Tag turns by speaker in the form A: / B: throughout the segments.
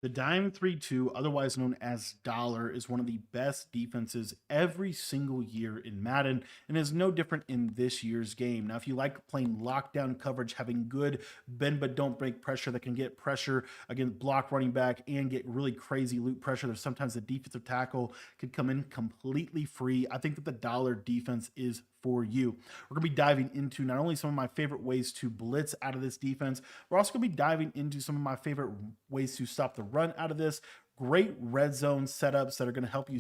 A: The Dime 3-2, otherwise known as Dollar, is one of the best defenses every single year in Madden and is no different in this year's game. Now, if you like playing lockdown coverage, having good bend but don't break pressure that can get pressure against block running back and get really crazy loop pressure, there's sometimes the defensive tackle could come in completely free. I think that the Dollar defense is for you. We're going to be diving into not only some of my favorite ways to blitz out of this defense, we're also going to be diving into some of my favorite ways to stop the run out of this. Great red zone setups that are going to help you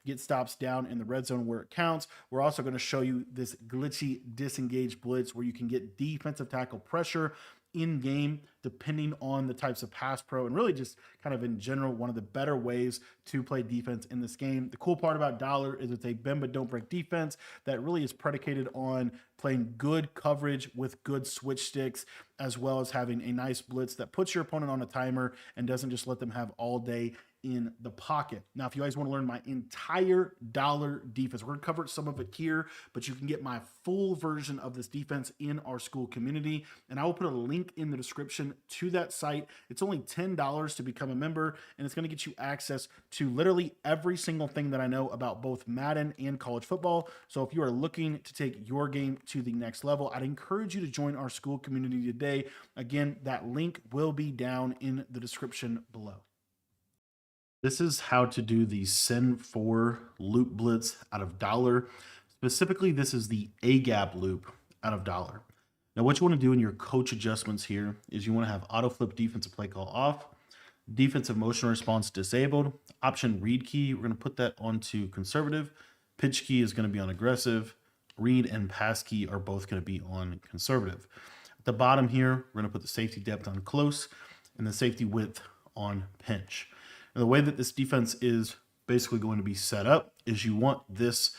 A: get stops down in the red zone where it counts. We're also going to show you this glitchy disengage blitz where you can get defensive tackle pressure in game depending on the types of pass pro, and really just kind of in general one of the better ways to play defense in this game. The cool part about Dollar is it's a bend but don't break defense that really is predicated on playing good coverage with good switch sticks, as well as having a nice blitz that puts your opponent on a timer and doesn't just let them have all day in the pocket. Now, if you guys want to learn my entire Dollar defense, we're going to cover some of it here, but you can get my full version of this defense in our school community, and I will put a link in the description to that site. It's only $10 to become a member, and it's going to get you access to literally every single thing that I know about both Madden and college football. So if you are looking to take your game to the next level, I'd encourage you to join our school community today. Again, that link will be down in the description below. This is how to do the Send 4 loop blitz out of Dollar. Specifically, this is the A-gap loop out of Dollar. Now, what you want to do in your coach adjustments here is you want to have auto flip defensive play call off, defensive motion response disabled, option read key. We're going to put that onto conservative. Pitch key is going to be on aggressive. Read and pass key are both going to be on conservative. At the bottom here, we're going to put the safety depth on close and the safety width on pinch. And the way that this defense is basically going to be set up is you want this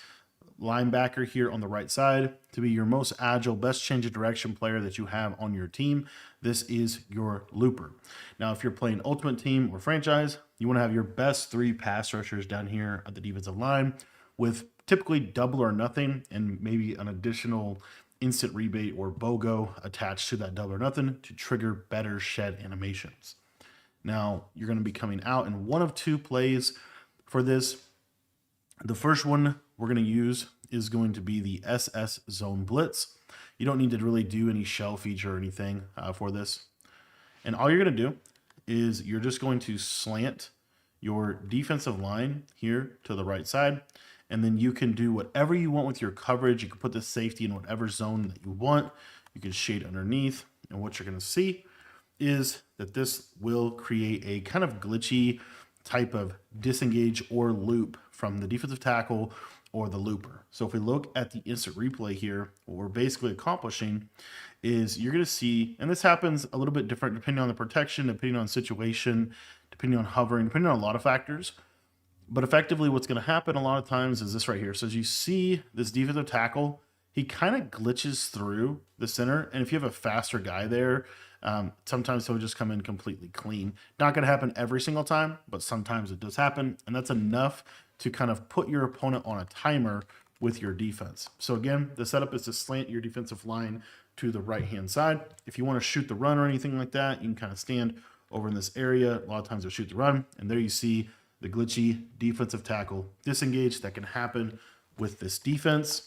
A: linebacker here on the right side to be your most agile, best change of direction player that you have on your team. This is your looper. Now, if you're playing ultimate team or franchise, you want to have your best 3 pass rushers down here at the defensive line with typically double or nothing and maybe an additional instant rebate or BOGO attached to that double or nothing to trigger better shed animations. Now, you're going to be coming out in one of 2 plays for this. The first one we're going to use is going to be the SS Zone Blitz. You don't need to really do any shell feature or anything for this. And all you're going to do is you're just going to slant your defensive line here to the right side. And then you can do whatever you want with your coverage. You can put the safety in whatever zone that you want. You can shade underneath. And what you're going to see is that this will create a kind of glitchy type of disengage or loop from the defensive tackle or the looper. So if we look at the instant replay here, what we're basically accomplishing is you're going to see, and this happens a little bit different depending on the protection, depending on situation, depending on hovering, depending on a lot of factors. But effectively what's going to happen a lot of times is this right here. So as you see this defensive tackle, he kind of glitches through the center. And if you have a faster guy there, sometimes he'll just come in completely clean. Not going to happen every single time, but sometimes it does happen. And that's enough to kind of put your opponent on a timer with your defense. So again, the setup is to slant your defensive line to the right-hand side. If you want to shoot the run or anything like that, you can kind of stand over in this area. A lot of times they'll shoot the run. And there you see the glitchy defensive tackle disengage that can happen with this defense.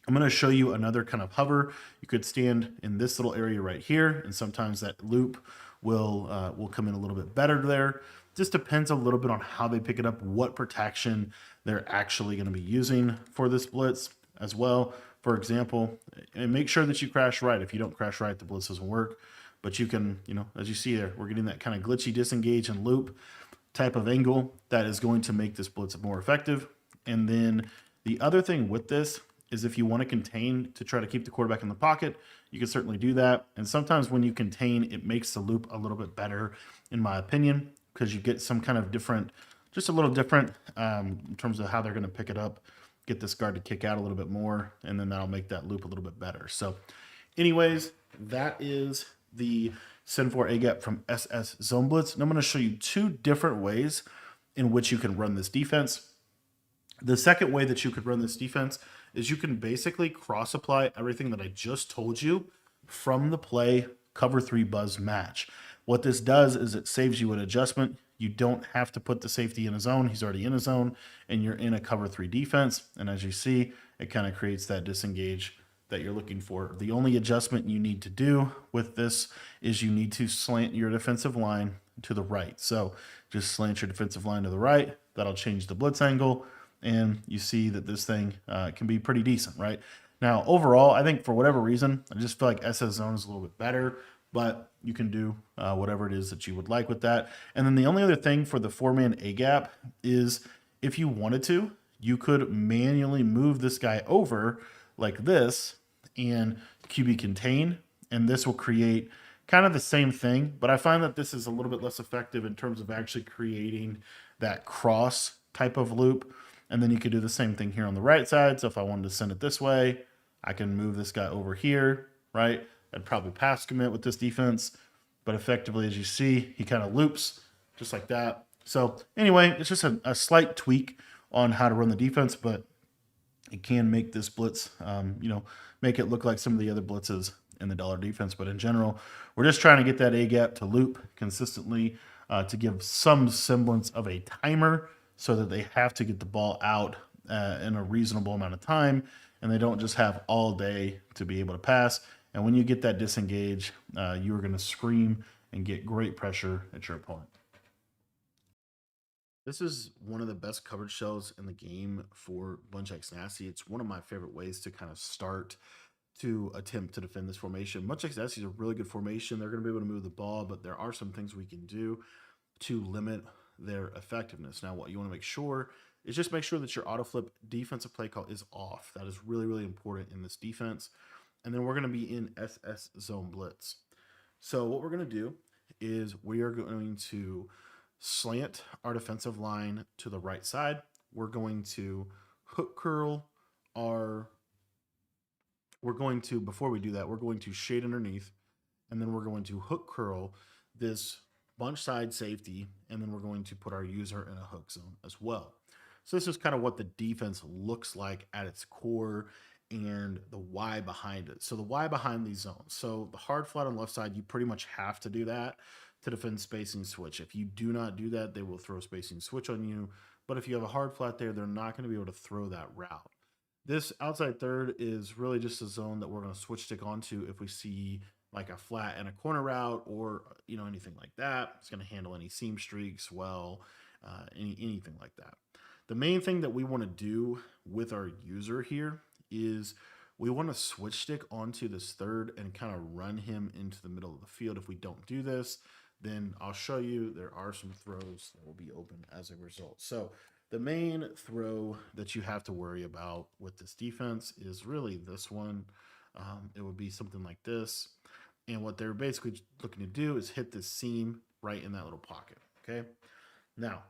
A: I'm going to show you another kind of hover. You could stand in this little area right here, and sometimes that loop will come in a little bit better there. Just depends a little bit on how they pick it up, what protection they're actually going to be using for this blitz as well. For example, and make sure that you crash right. If you don't crash right, the blitz doesn't work. But you can, as you see there, we're getting that kind of glitchy disengage and loop type of angle that is going to make this blitz more effective. And then the other thing with this is if you want to contain to try to keep the quarterback in the pocket, you can certainly do that. And sometimes when you contain, it makes the loop a little bit better, in my opinion, because you get some kind of different, just a little different in terms of how they're going to pick it up, get this guard to kick out a little bit more, and then that'll make that loop a little bit better. So anyways, that is the Send 4 A-gap from SS Zone Blitz. And I'm going to show you 2 different ways in which you can run this defense. The second way that you could run this defense is you can basically cross-apply everything that I just told you from the play cover 3 buzz match. What this does is it saves you an adjustment. You don't have to put the safety in a zone. He's already in a zone, and you're in a cover 3 defense. And as you see, it kind of creates that disengage that you're looking for. The only adjustment you need to do with this is you need to slant your defensive line to the right. So just slant your defensive line to the right. That'll change the blitz angle. And you see that this thing can be pretty decent, right? Now, overall, I think for whatever reason, I just feel like SS Zone is a little bit better, but you can do whatever it is that you would like with that. And then the only other thing for the 4-man A-gap is if you wanted to, you could manually move this guy over like this and QB contain, and this will create kind of the same thing, but I find that this is a little bit less effective in terms of actually creating that cross type of loop. And then you could do the same thing here on the right side. So if I wanted to send it this way, I can move this guy over here, right? I'd probably pass commit with this defense, but effectively, as you see, he kind of loops just like that. So anyway, it's just a slight tweak on how to run the defense, but it can make this blitz, make it look like some of the other blitzes in the dollar defense. But in general, we're just trying to get that A-gap to loop consistently to give some semblance of a timer so that they have to get the ball out in a reasonable amount of time, and they don't just have all day to be able to pass. And when you get that disengage, you are going to scream and get great pressure at your opponent. This is one of the best coverage shells in the game for Bunch X Nasty. It's one of my favorite ways to kind of start to attempt to defend this formation. Bunch X Nasty is a really good formation. They're going to be able to move the ball, but there are some things we can do to limit their effectiveness. Now, what you want to make sure is just make sure that your auto flip defensive play call is off. That is really, really important in this defense. And then we're going to be in SS zone blitz. So what we're going to do is we are going to slant our defensive line to the right side. We're going to hook curl before we do that, we're going to shade underneath, and then we're going to hook curl this bunch side safety, and then we're going to put our user in a hook zone as well. So this is kind of what the defense looks like at its core and the why behind it. So the why behind these zones. So the hard flat on the left side, you pretty much have to do that to defend spacing switch. If you do not do that, they will throw spacing switch on you. But if you have a hard flat there, they're not going to be able to throw that route. This outside third is really just a zone that we're going to switch stick onto if we see like a flat and a corner route or anything like that. It's going to handle any seam streaks well, anything like that. The main thing that we want to do with our user here is we want to switch stick onto this third and kind of run him into the middle of the field. If we don't do this, then I'll show you there are some throws that will be open as a result. So the main throw that you have to worry about with this defense is really this one. It would be something like this. And what they're basically looking to do is hit this seam right in that little pocket, okay? Now,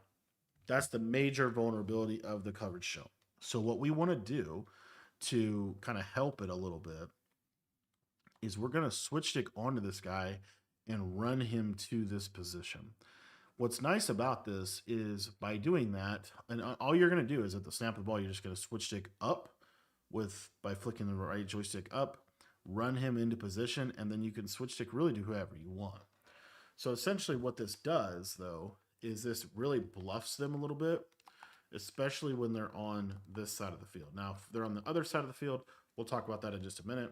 A: that's the major vulnerability of the coverage shell. So what we want to do to kind of help it a little bit is we're going to switch stick onto this guy and run him to this position. What's nice about this is by doing that, and all you're going to do is at the snap of the ball, you're just going to switch stick up by flicking the right joystick up, run him into position, and then you can switch stick really to whoever you want. So essentially what this does, though, is this really bluffs them a little bit, especially when they're on this side of the field. Now, if they're on the other side of the field, we'll talk about that in just a minute.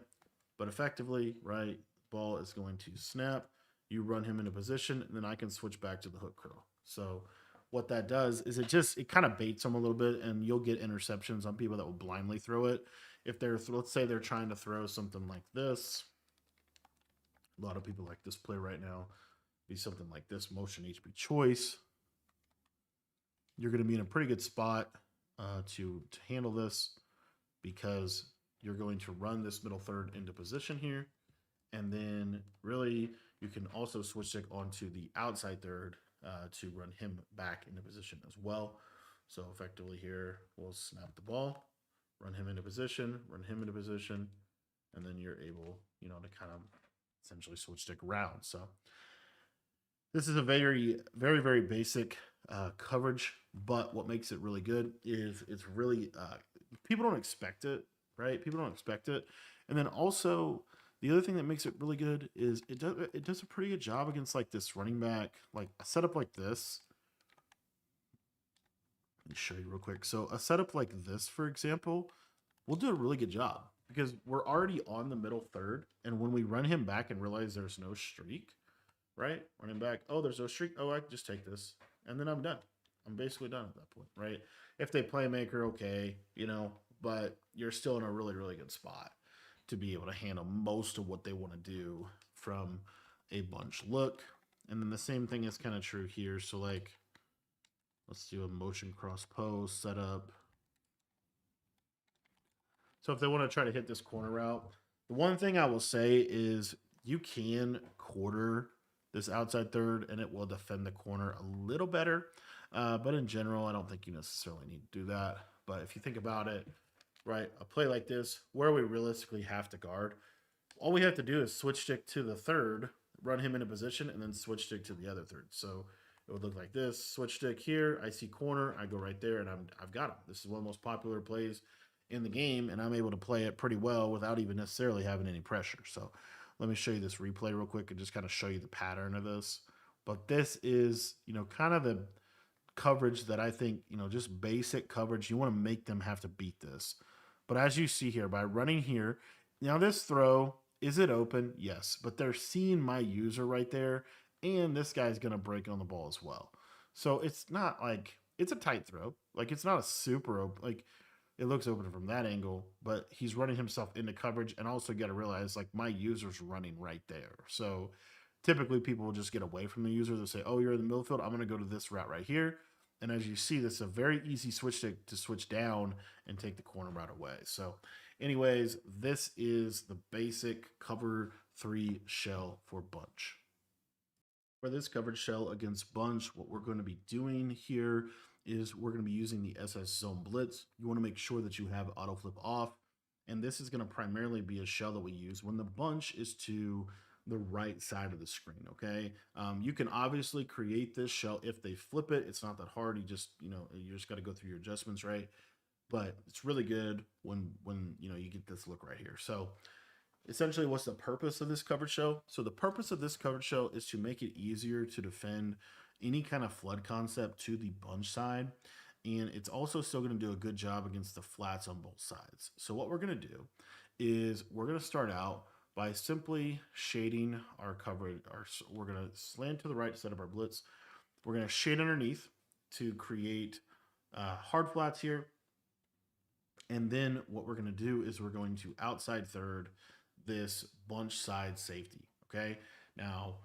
A: But effectively, right, ball is going to snap. You run him into position, and then I can switch back to the hook curl. So what that does is it kind of baits them a little bit, and you'll get interceptions on people that will blindly throw it. If let's say they're trying to throw something like this. A lot of people like this play right now. Be something like this, motion HB choice. You're going to be in a pretty good spot to handle this because you're going to run this middle third into position here. And then really you can also switch stick onto the outside third to run him back into position as well. So effectively here, we'll snap the ball, run him into position, and then you're able, to kind of essentially switch stick around. So this is a very, very, very basic coverage, but what makes it really good is it's really, people don't expect it, right? People don't expect it. And then also The other thing that makes it really good is it does a pretty good job against like this running back, like a setup like this. Let me show you real quick. So a setup like this, for example, will do a really good job because we're already on the middle third. And when we run him back and realize there's no streak, right? Running back, oh, there's no streak. Oh, I can just take this. And then I'm done. I'm basically done at that point, right? If they playmaker, okay, but you're still in a really, really good spot to be able to handle most of what they want to do from a bunch look. And then the same thing is kind of true here. So like, let's do a motion cross post setup. So if they want to try to hit this corner route, the one thing I will say is you can quarter this outside third and it will defend the corner a little better. But in general, I don't think you necessarily need to do that. But if you think about it, right, a play like this, where we realistically have to guard, all we have to do is switch stick to the third, run him in a position, and then switch stick to the other third. So it would look like this. Switch stick here, I see corner, I go right there, and I've got him. This is one of the most popular plays in the game, and I'm able to play it pretty well without even necessarily having any pressure. So let me show you this replay real quick and just kind of show you the pattern of this. But this is, kind of the coverage that I think, just basic coverage. You want to make them have to beat this. But as you see here, by running here, now this throw, is it open? Yes, but they're seeing my user right there, and this guy's going to break on the ball as well. So it's not like, it's a tight throw. Like, it's not a super open, like, it looks open from that angle, but he's running himself into coverage. And also got to realize, like, my user's running right there. So typically people will just get away from the user. They'll say, oh, you're in the middle field, I'm going to go to this route right here. And as you see, this is a very easy switch to switch down and take the corner route away. So anyways, this is the basic cover 3 shell for bunch. For this coverage shell against bunch, what we're going to be doing here is we're going to be using the SS Zone Blitz. You want to make sure that you have auto flip off. And this is going to primarily be a shell that we use when the bunch is to the right side of the screen, okay? You can obviously create this shell if they flip it. It's not that hard. You just got to go through your adjustments, right? But it's really good when you get this look right here. So essentially, what's the purpose of this coverage shell? So the purpose of this coverage shell is to make it easier to defend any kind of flood concept to the bunch side. And it's also still going to do a good job against the flats on both sides. So what we're going to do is we're going to start out by simply shading our coverage. We're going to slant to the right side of our blitz. We're going to shade underneath to create hard flats here. And then what we're going to do is we're going to outside third this bunch side safety, okay? Now,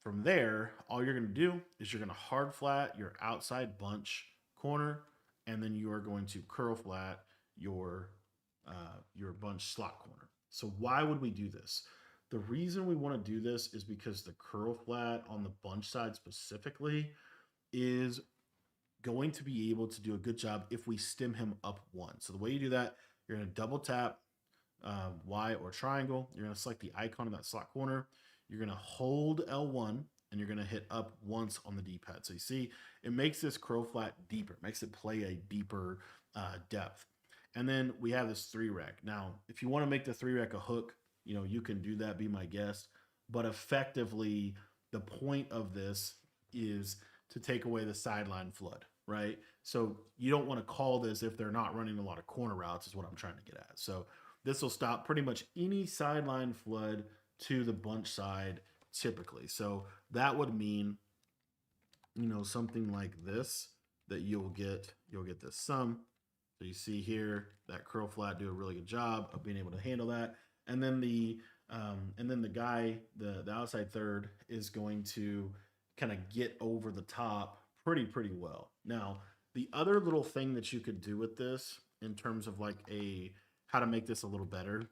A: from there, all you're going to do is you're going to hard flat your outside bunch corner, and then you are going to curl flat your bunch slot corner. So why would we do this? The reason we want to do this is because the curl flat on the bunch side specifically is going to be able to do a good job if we stem him up one. So the way you do that, you're going to double tap Y or triangle. You're going to select the icon of that slot corner. You're going to hold L1 and you're going to hit up once on the D-pad. So you see, it makes this curl flat deeper. It makes it play a deeper depth. And then we have this 3-rec. Now, if you want to make the 3-rec a hook, you can do that, be my guest. But effectively, the point of this is to take away the sideline flood, right? So you don't want to call this if they're not running a lot of corner routes is what I'm trying to get at. So this will stop pretty much any sideline flood to the bunch side typically. So that would mean, something like this, that you'll get this sum. So you see here that curl flat do a really good job of being able to handle that. And then the guy, the outside third is going to kind of get over the top pretty well. Now, the other little thing that you could do with this in terms of like how to make this a little better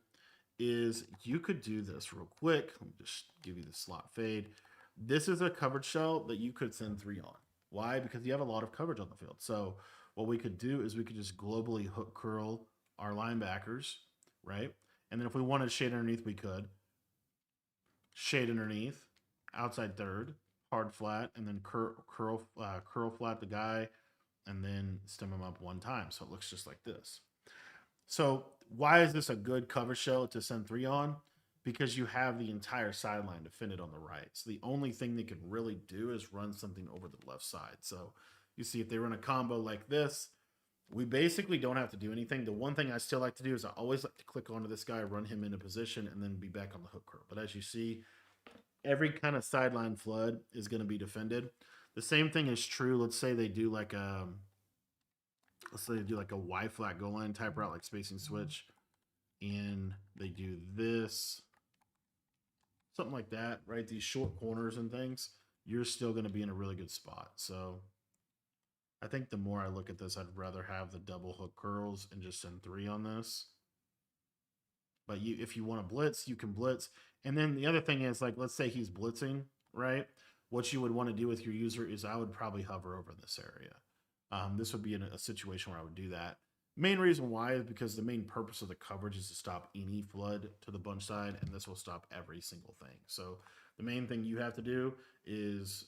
A: is you could do this real quick. Let me just give you the slot fade. This is a coverage shell that you could send 3 on. Why? Because you have a lot of coverage on the field. So what we could do is we could just globally hook curl our linebackers, right? And then if we wanted to shade underneath, we could shade underneath, outside third, hard flat, and then curl flat the guy, and then stem him up one time. So it looks just like this. So why is this a good cover shell to send 3 on? because you have the entire sideline defended on the right. So the only thing they can really do is run something over the left side. So you see if they run a combo like this, we basically don't have to do anything. The one thing I still like to do is I always like to click onto this guy, run him into position, and then be back on the hook curl. But as you see, every kind of sideline flood is going to be defended. The same thing is true. Let's say they do like a Y flat goal line type route, like spacing switch, and they do this, something like that, right? These short corners and things, you're still going to be in a really good spot. So I think the more I look at this, I'd rather have the double hook curls and just send 3 on this. But if you want to blitz, you can blitz. And then the other thing is, like, let's say he's blitzing, right? What you would want to do with your user is I would probably hover over this area. This would be in a situation where I would do that. Main reason why is because the main purpose of the coverage is to stop any flood to the bunch side, and this will stop every single thing. So the main thing you have to do is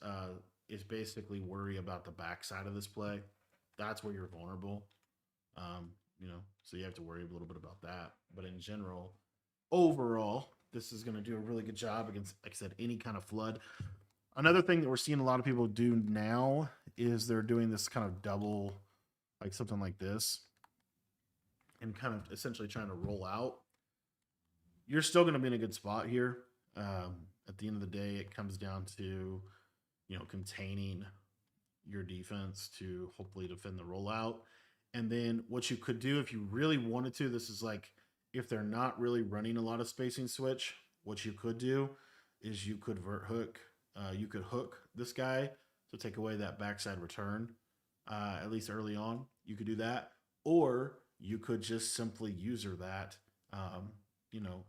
A: basically worry about the backside of this play. That's where you're vulnerable. So you have to worry a little bit about that. But in general, overall, this is going to do a really good job against, like I said, any kind of flood. Another thing that we're seeing a lot of people do now is they're doing this kind of double, like something like this, and kind of essentially trying to roll out. You're still going to be in a good spot here. At the end of the day, it comes down to, containing your defense to hopefully defend the rollout. And then what you could do if you really wanted to, this is like if they're not really running a lot of spacing switch, what you could do is you could vert hook. You could hook this guy to take away that backside return, at least early on. You could do that. Or you could just simply user that,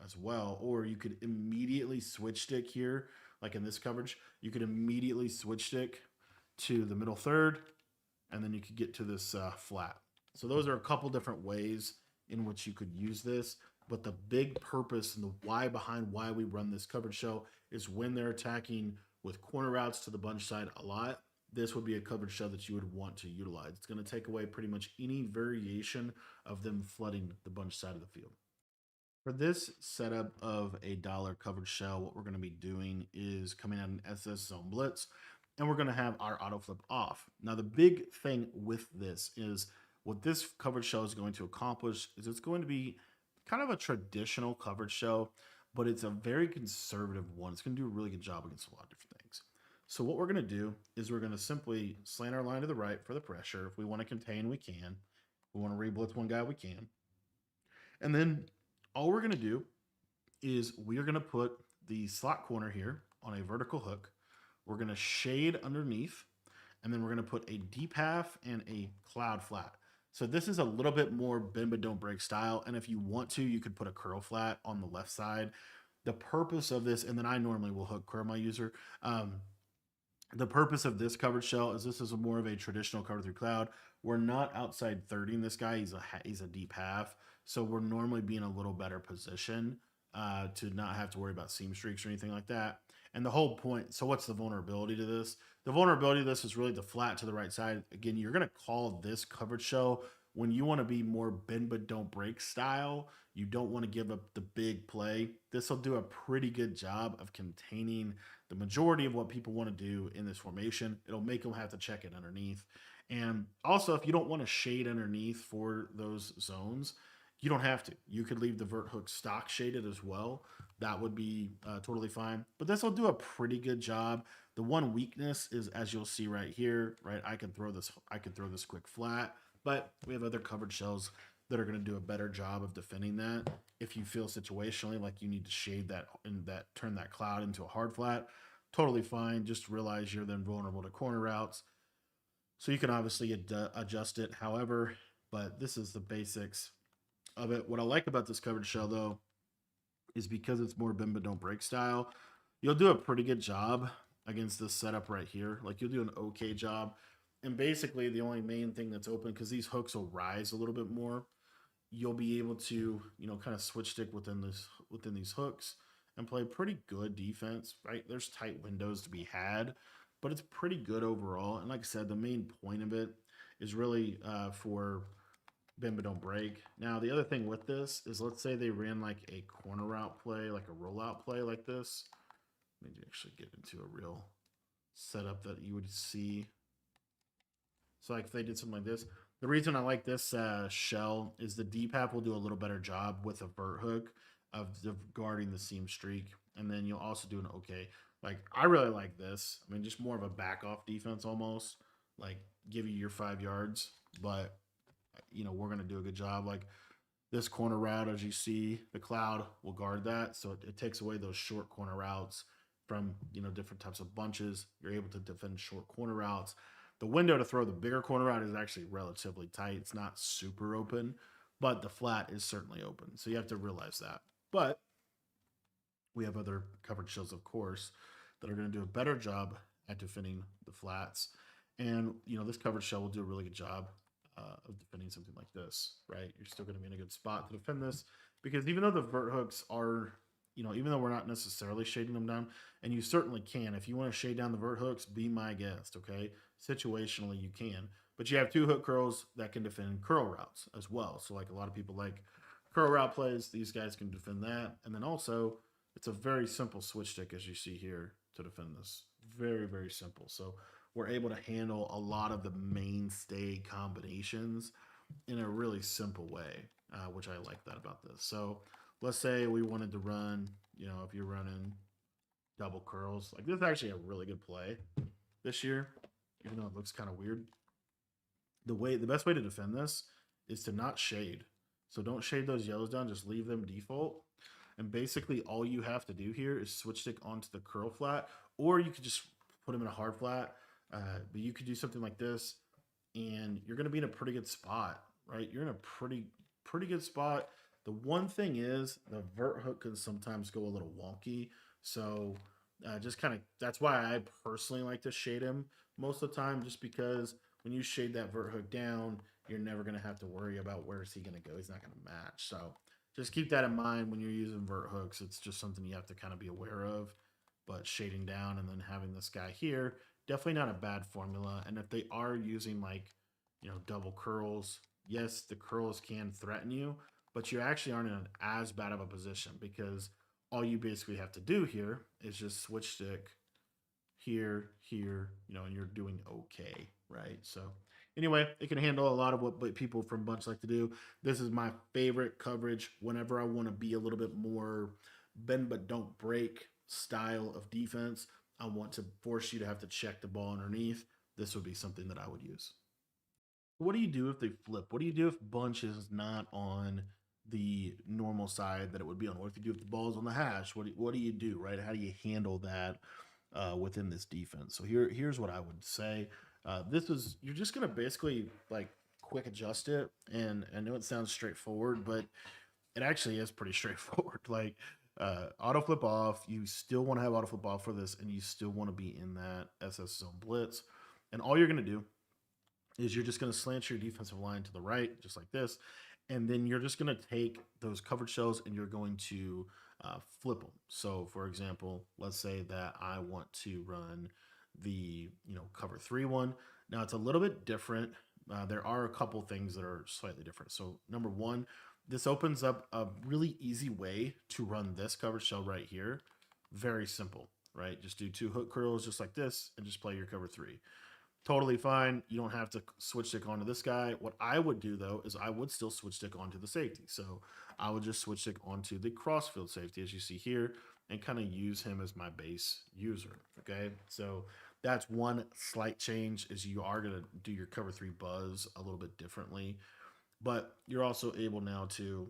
A: as well. Or you could immediately switch stick here, like in this coverage. You could immediately switch stick to the middle third, and then you could get to this flat. So those are a couple different ways in which you could use this. But the big purpose and the why behind why we run this coverage show is when they're attacking with corner routes to the bunch side a lot, this would be a coverage show that you would want to utilize. It's going to take away pretty much any variation of them flooding the bunch side of the field. For this setup of a dollar coverage shell, what we're going to be doing is coming out an SS zone blitz, and we're going to have our auto flip off. Now, the big thing with this is what this coverage shell is going to accomplish is it's going to be kind of a traditional coverage shell, but it's a very conservative one. It's going to do a really good job against a lot of different things. So what we're going to do is we're going to simply slant our line to the right for the pressure. If we want to contain, we can. If we want to re-blitz one guy, we can. And then all we're going to do is we are going to put the slot corner here on a vertical hook. We're going to shade underneath, and then we're going to put a deep half and a cloud flat. So this is a little bit more bend but don't break style. And if you want to, you could put a curl flat on the left side. The purpose of this, and then I normally will hook curl my user. The purpose of this coverage shell is this is more of a traditional cover through cloud. We're not outside 30ing this guy. He's a deep half. So we're normally being a little better position to not have to worry about seam streaks or anything like that. And the whole point, so what's the vulnerability to this? The vulnerability to this is really the flat to the right side. Again, you're going to call this coverage shell when you want to be more bend but don't break style. You don't want to give up the big play. This will do a pretty good job of containing the majority of what people want to do in this formation. It'll make them have to check it underneath. And also, if you don't want to shade underneath for those zones, you don't have to. You could leave the vert hook stock shaded as well. That would be totally fine. But this will do a pretty good job. The one weakness is, as you'll see right here, right? I can throw this quick flat, but we have other coverage shells that are going to do a better job of defending that. If you feel situationally like you need to shade that and turn that cloud into a hard flat, totally fine. Just realize you're then vulnerable to corner routes. So you can obviously adjust it however, but this is the basics of it. What I like about this coverage shell though is because it's more bend but don't break style, you'll do a pretty good job against this setup right here. Like you'll do an okay job. And basically the only main thing that's open, because these hooks will rise a little bit more, you'll be able to, kind of switch stick within these hooks and play pretty good defense, right? There's tight windows to be had, but it's pretty good overall. And like I said, the main point of it is really for bend but don't break. Now, the other thing with this is, let's say they ran like a corner route play, like a rollout play like this. Let me actually get into a real setup that you would see. So like if they did something like this, the reason I like this shell is the D-pap will do a little better job with a vert hook of guarding the seam streak. And then you'll also do an okay. Like I really like this. I mean, just more of a back off defense almost. Like give you your 5 yards, but you know, we're gonna do a good job. Like this corner route, as you see, the cloud will guard that. So it takes away those short corner routes from, you know, different types of bunches. You're able to defend short corner routes. The window to throw the bigger corner route is actually relatively tight. It's not super open, but the flat is certainly open. So you have to realize that. But we have other coverage shells, of course, that are going to do a better job at defending the flats. And, you know, this coverage shell will do a really good job of defending something like this, right? You're still going to be in a good spot to defend this because even though the vert hooks are, you know, even though we're not necessarily shading them down, and you certainly can. If you want to shade down the vert hooks, be my guest, okay? Situationally, you can. But you have 2 hook curls that can defend curl routes as well. So, like a lot of people like curl route plays, these guys can defend that. And then also, it's a very simple switch stick, as you see here, to defend this. Very, very simple. So, we're able to handle a lot of the mainstay combinations in a really simple way, which I like that about this. So, let's say we wanted to run, you know, if you're running double curls, like this is actually a really good play this year, even though it looks kind of weird. The best way to defend this is to not shade. So don't shade those yellows down, just leave them default. And basically all you have to do here is switch stick onto the curl flat, or you could just put them in a hard flat. But you could do something like this, and you're going to be in a pretty good spot, right? You're in a pretty good spot. The one thing is the vert hook can sometimes go a little wonky. So just kind of that's why I personally like to shade him most of the time, just because when you shade that vert hook down, you're never going to have to worry about where is he going to go. He's not going to match. So just keep that in mind when you're using vert hooks. It's just something you have to kind of be aware of. But shading down and then having this guy here, definitely not a bad formula. And if they are using like, you know, double curls, yes, the curls can threaten you, but you actually aren't in as bad of a position because all you basically have to do here is just switch stick here, here, you know, and you're doing okay, right? So anyway, it can handle a lot of what people from Bunch like to do. This is my favorite coverage whenever I want to be a little bit more bend but don't break style of defense. I want to force you to have to check the ball underneath. This would be something that I would use. What do you do if they flip? What do you do if Bunch is not on the normal side that it would be on? What if you do if the ball's on the hash? What do you do, right? How do you handle that within this defense? So here's what I would say. This is you're just gonna basically like quick adjust it, and I know it sounds straightforward, but it actually is pretty straightforward. Like auto flip off, you still want to have auto flip off for this, and you still want to be in that SS zone blitz, and all you're gonna do is you're just going to slant your defensive line to the right, just like this. And then you're just going to take those covered shells and you're going to flip them. So, for example, let's say that I want to run the, you know, cover 3 one. Now, it's a little bit different. There are a couple things that are slightly different. So, number one, this opens up a really easy way to run this cover shell right here. Very simple, right? Just do 2 hook curls just like this and just play your cover 3. Totally fine. You don't have to switch stick onto this guy. What I would do though is I would still switch stick onto the safety. So I would just switch stick onto the crossfield safety as you see here and kind of use him as my base user. Okay. So that's one slight change is you are going to do your cover 3 buzz a little bit differently, but you're also able now to,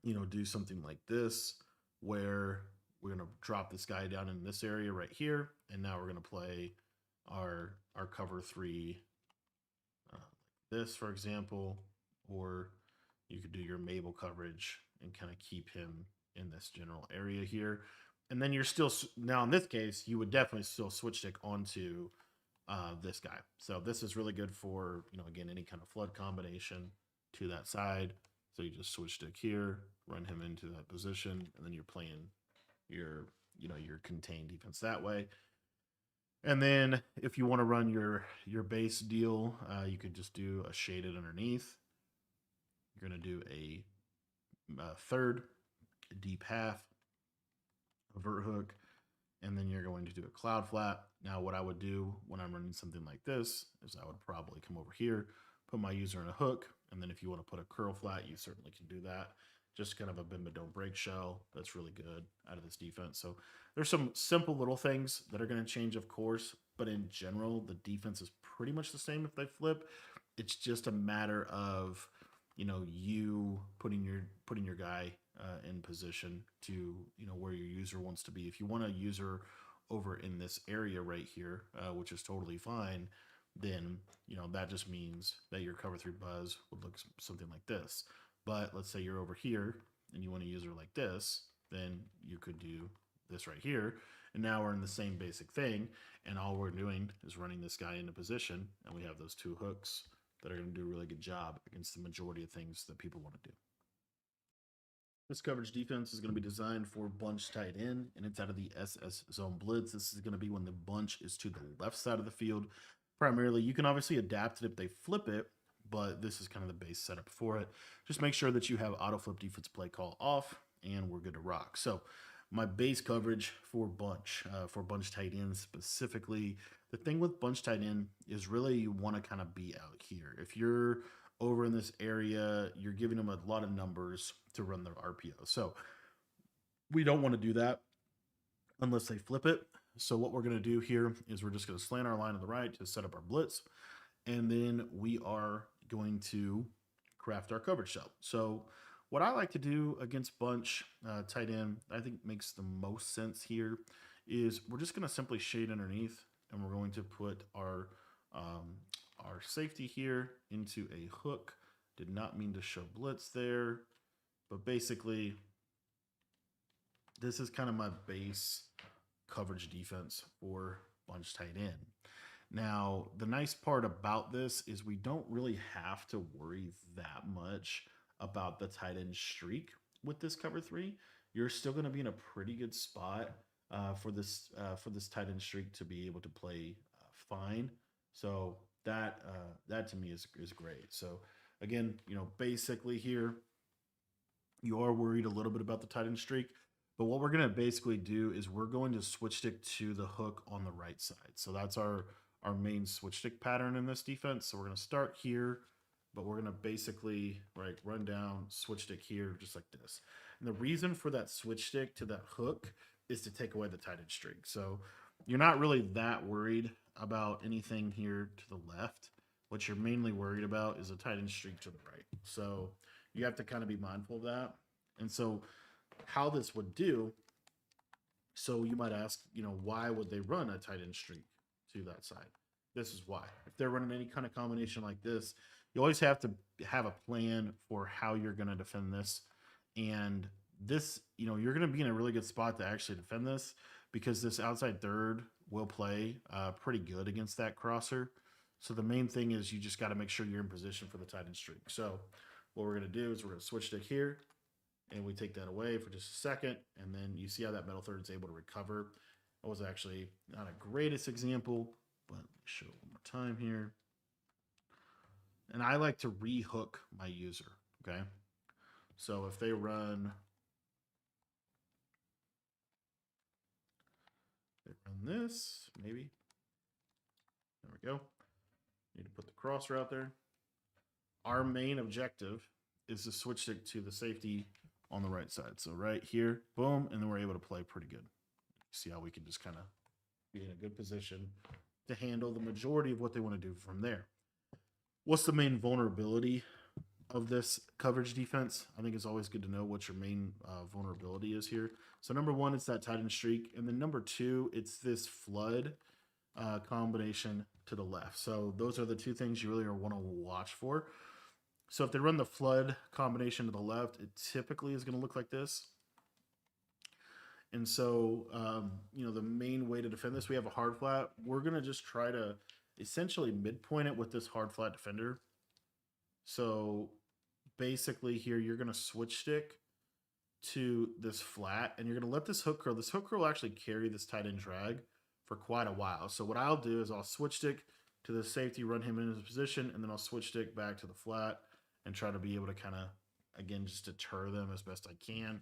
A: you know, do something like this where we're going to drop this guy down in this area right here. And now we're going to play our cover 3 this for example, or you could do your Mable coverage and kind of keep him in this general area here, and then you're still now in this case you would definitely still switch stick onto this guy. So this is really good for, you know, again, any kind of flood combination to that side. So you just switch stick here, run him into that position, and then you're playing your, you know, your contained defense that way. And then if you want to run your base deal, you could just do a shaded underneath. You're going to do a third, a deep half, a vert hook, and then you're going to do a cloud flat. Now, what I would do when I'm running something like this is I would probably come over here, put my user in a hook, and then if you want to put a curl flat, you certainly can do that. Just kind of a bend but don't break shell. That's really good out of this defense. So there's some simple little things that are going to change, of course, but in general, the defense is pretty much the same if they flip. It's just a matter of, you know, you putting your guy in position to, you know, where your user wants to be. If you want a user over in this area right here, which is totally fine, then, you know, that just means that your cover 3 buzz would look something like this. But let's say you're over here and you want a user like this, then you could do this right here. And now we're in the same basic thing. And all we're doing is running this guy into position. And we have those 2 hooks that are going to do a really good job against the majority of things that people want to do. This coverage defense is going to be designed for bunch tight end, and it's out of the SS zone blitz. This is going to be when the bunch is to the left side of the field. Primarily, you can obviously adapt it if they flip it, but this is kind of the base setup for it. Just make sure that you have auto flip defense play call off, and we're good to rock. So my base coverage for bunch tight end specifically, the thing with bunch tight end is really you want to kind of be out here. If you're over in this area, you're giving them a lot of numbers to run their RPO. So we don't want to do that unless they flip it. So what we're going to do here is we're just going to slant our line to the right to set up our blitz. And then we are going to craft our coverage shell. So what I like to do against bunch tight end, I think makes the most sense here, is we're just going to simply shade underneath, and we're going to put our safety here into a hook. Did not mean to show blitz there, but basically this is kind of my base coverage defense for bunch tight end. Now, the nice part about this is we don't really have to worry that much about the tight end streak with this cover 3. You're still going to be in a pretty good spot for this tight end streak to be able to play fine. So that to me is great. So again, you know, basically here you are worried a little bit about the tight end streak, but what we're going to basically do is we're going to switch stick to the hook on the right side. So that's our main switch stick pattern in this defense. So we're going to start here, but we're going to basically run down, switch stick here, just like this. And the reason for that switch stick to that hook is to take away the tight end streak. So you're not really that worried about anything here to the left. What you're mainly worried about is a tight end streak to the right. So you have to kind of be mindful of that. And so how this would do, so you might ask, you know, why would they run a tight end streak to that side? This is why. If they're running any kind of combination like this, you always have to have a plan for how you're going to defend this. And this, you know, you're going to be in a really good spot to actually defend this, because this outside third will play pretty good against that crosser. So the main thing is you just got to make sure you're in position for the tight end streak. So what we're going to do is we're going to switch stick here, and we take that away for just a second, and then you see how that middle third is able to recover. That was actually not a greatest example, but let me show it one more time here. And I like to rehook my user, okay? So if they run this, maybe. There we go. Need to put the crosser out there. Our main objective is to switch stick to the safety on the right side. So right here, boom, and then we're able to play pretty good. See how we can just kind of be in a good position to handle the majority of what they want to do from there. What's the main vulnerability of this coverage defense? I think it's always good to know what your main vulnerability is here. So number one, it's that tight end streak. And then number two, it's this flood combination to the left. So those are the two things you really want to watch for. So if they run the flood combination to the left, it typically is going to look like this. And so, you know, the main way to defend this, we have a hard flat. We're going to just try to essentially midpoint it with this hard flat defender. So basically here, you're going to switch stick to this flat, and you're going to let this hook curl. This hook curl will actually carry this tight end drag for quite a while. So what I'll do is I'll switch stick to the safety, run him in his position, and then I'll switch stick back to the flat, and try to be able to kind of, again, just deter them as best I can.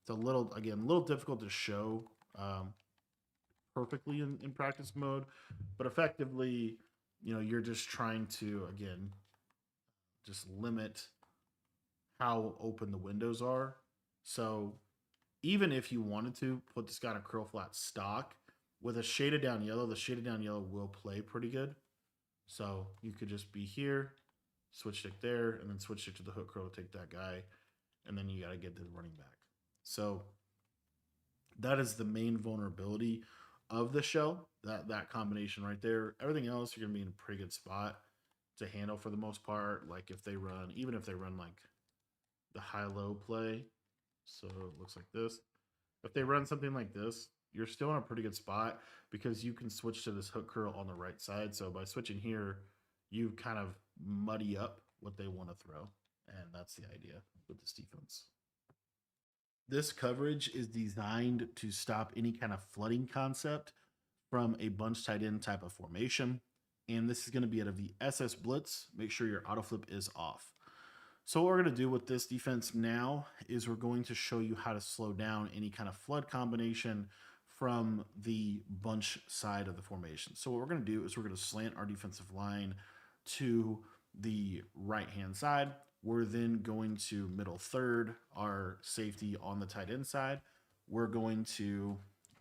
A: It's a little, again, a little difficult to show perfectly in practice mode, but effectively, you're just trying to, again, just limit how open the windows are. So even if you wanted to put this guy in a curl flat stock with a shaded down yellow, the shaded down yellow will play pretty good. So you could just be here, switch stick there, and then switch stick to the hook curl to take that guy, and then you got to get to the running back. So that is the main vulnerability of the shell, that combination right there. Everything else, you're going to be in a pretty good spot to handle for the most part. Like if they run, even if they run like the high-low play, so it looks like this. If they run something like this, you're still in a pretty good spot because you can switch to this hook curl on the right side. So by switching here, you kind of muddy up what they want to throw. And that's the idea with this defense. This coverage is designed to stop any kind of flooding concept from a bunch tight end type of formation. And this is going to be out of the SS Blitz. Make sure your auto flip is off. So what we're going to do with this defense now is we're going to show you how to slow down any kind of flood combination from the bunch side of the formation. So what we're going to do is we're going to slant our defensive line to the right-hand side. We're then going to middle third our safety on the tight end side. We're going to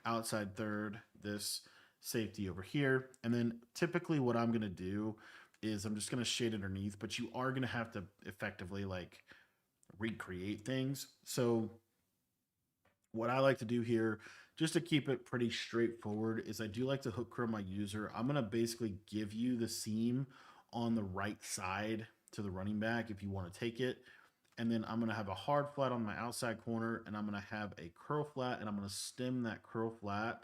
A: outside third this safety over here. And then typically what I'm going to do is I'm just going to shade underneath, but you are going to have to effectively like recreate things. So what I like to do here, just to keep it pretty straightforward, is I do like to hook curl my user. I'm going to basically give you the seam on the right side to the running back if you want to take it. And then I'm going to have a hard flat on my outside corner, and I'm going to have a curl flat, and I'm going to stem that curl flat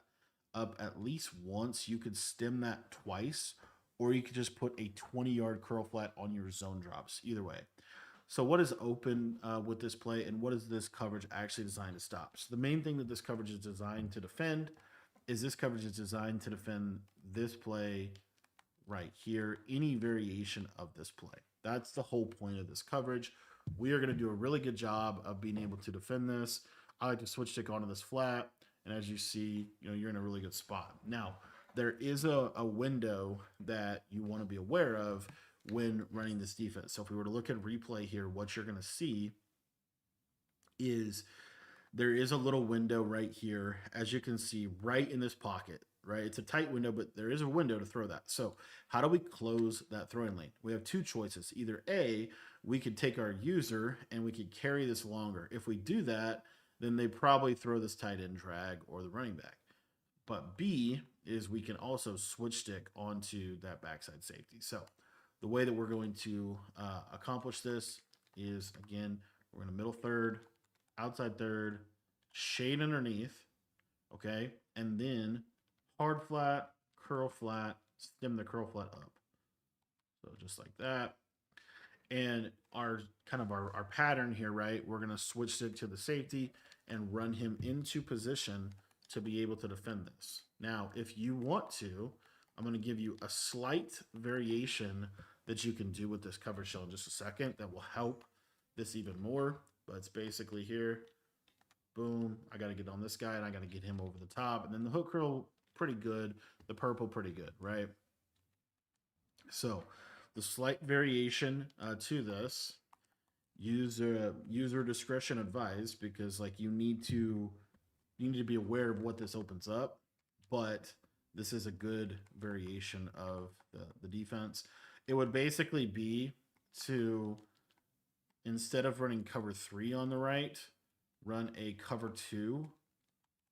A: up at least once. You could stem that twice, or you could just put a 20-yard curl flat on your zone drops. Either way. So what is open with this play, and what is this coverage actually designed to stop? So the main thing that this coverage is designed to defend is this coverage is designed to defend this play right here, any variation of this play. That's the whole point of this coverage. We are going to do a really good job of being able to defend this. I like to switch stick onto this flat, and as you see, you're in a really good spot. Now, there is a window that you want to be aware of when running this defense. So if we were to look at replay here, what you're going to see is there is a little window right here, as you can see, right in this pocket, right? It's a tight window, but there is a window to throw that. So how do we close that throwing lane? We have two choices. Either A, we could take our user and we could carry this longer. If we do that, then they probably throw this tight end drag or the running back. But B is we can also switch stick onto that backside safety. So the way that we're going to accomplish this is, again, we're in the middle third, outside third, shade underneath, okay? And then hard flat, curl flat, stem the curl flat up. So just like that. And our pattern here, right? We're going to switch stick to the safety and run him into position to be able to defend this. Now, if you want to, I'm going to give you a slight variation that you can do with this coverage shell in just a second that will help this even more. But it's basically here. Boom. I got to get on this guy, and I got to get him over the top. And then the hook curl, pretty good. The purple, pretty good, right? So the slight variation to this, user discretion advised, because like you need to be aware of what this opens up, but this is a good variation of the defense. It would basically be to, instead of running cover 3 on the right, run a cover 2,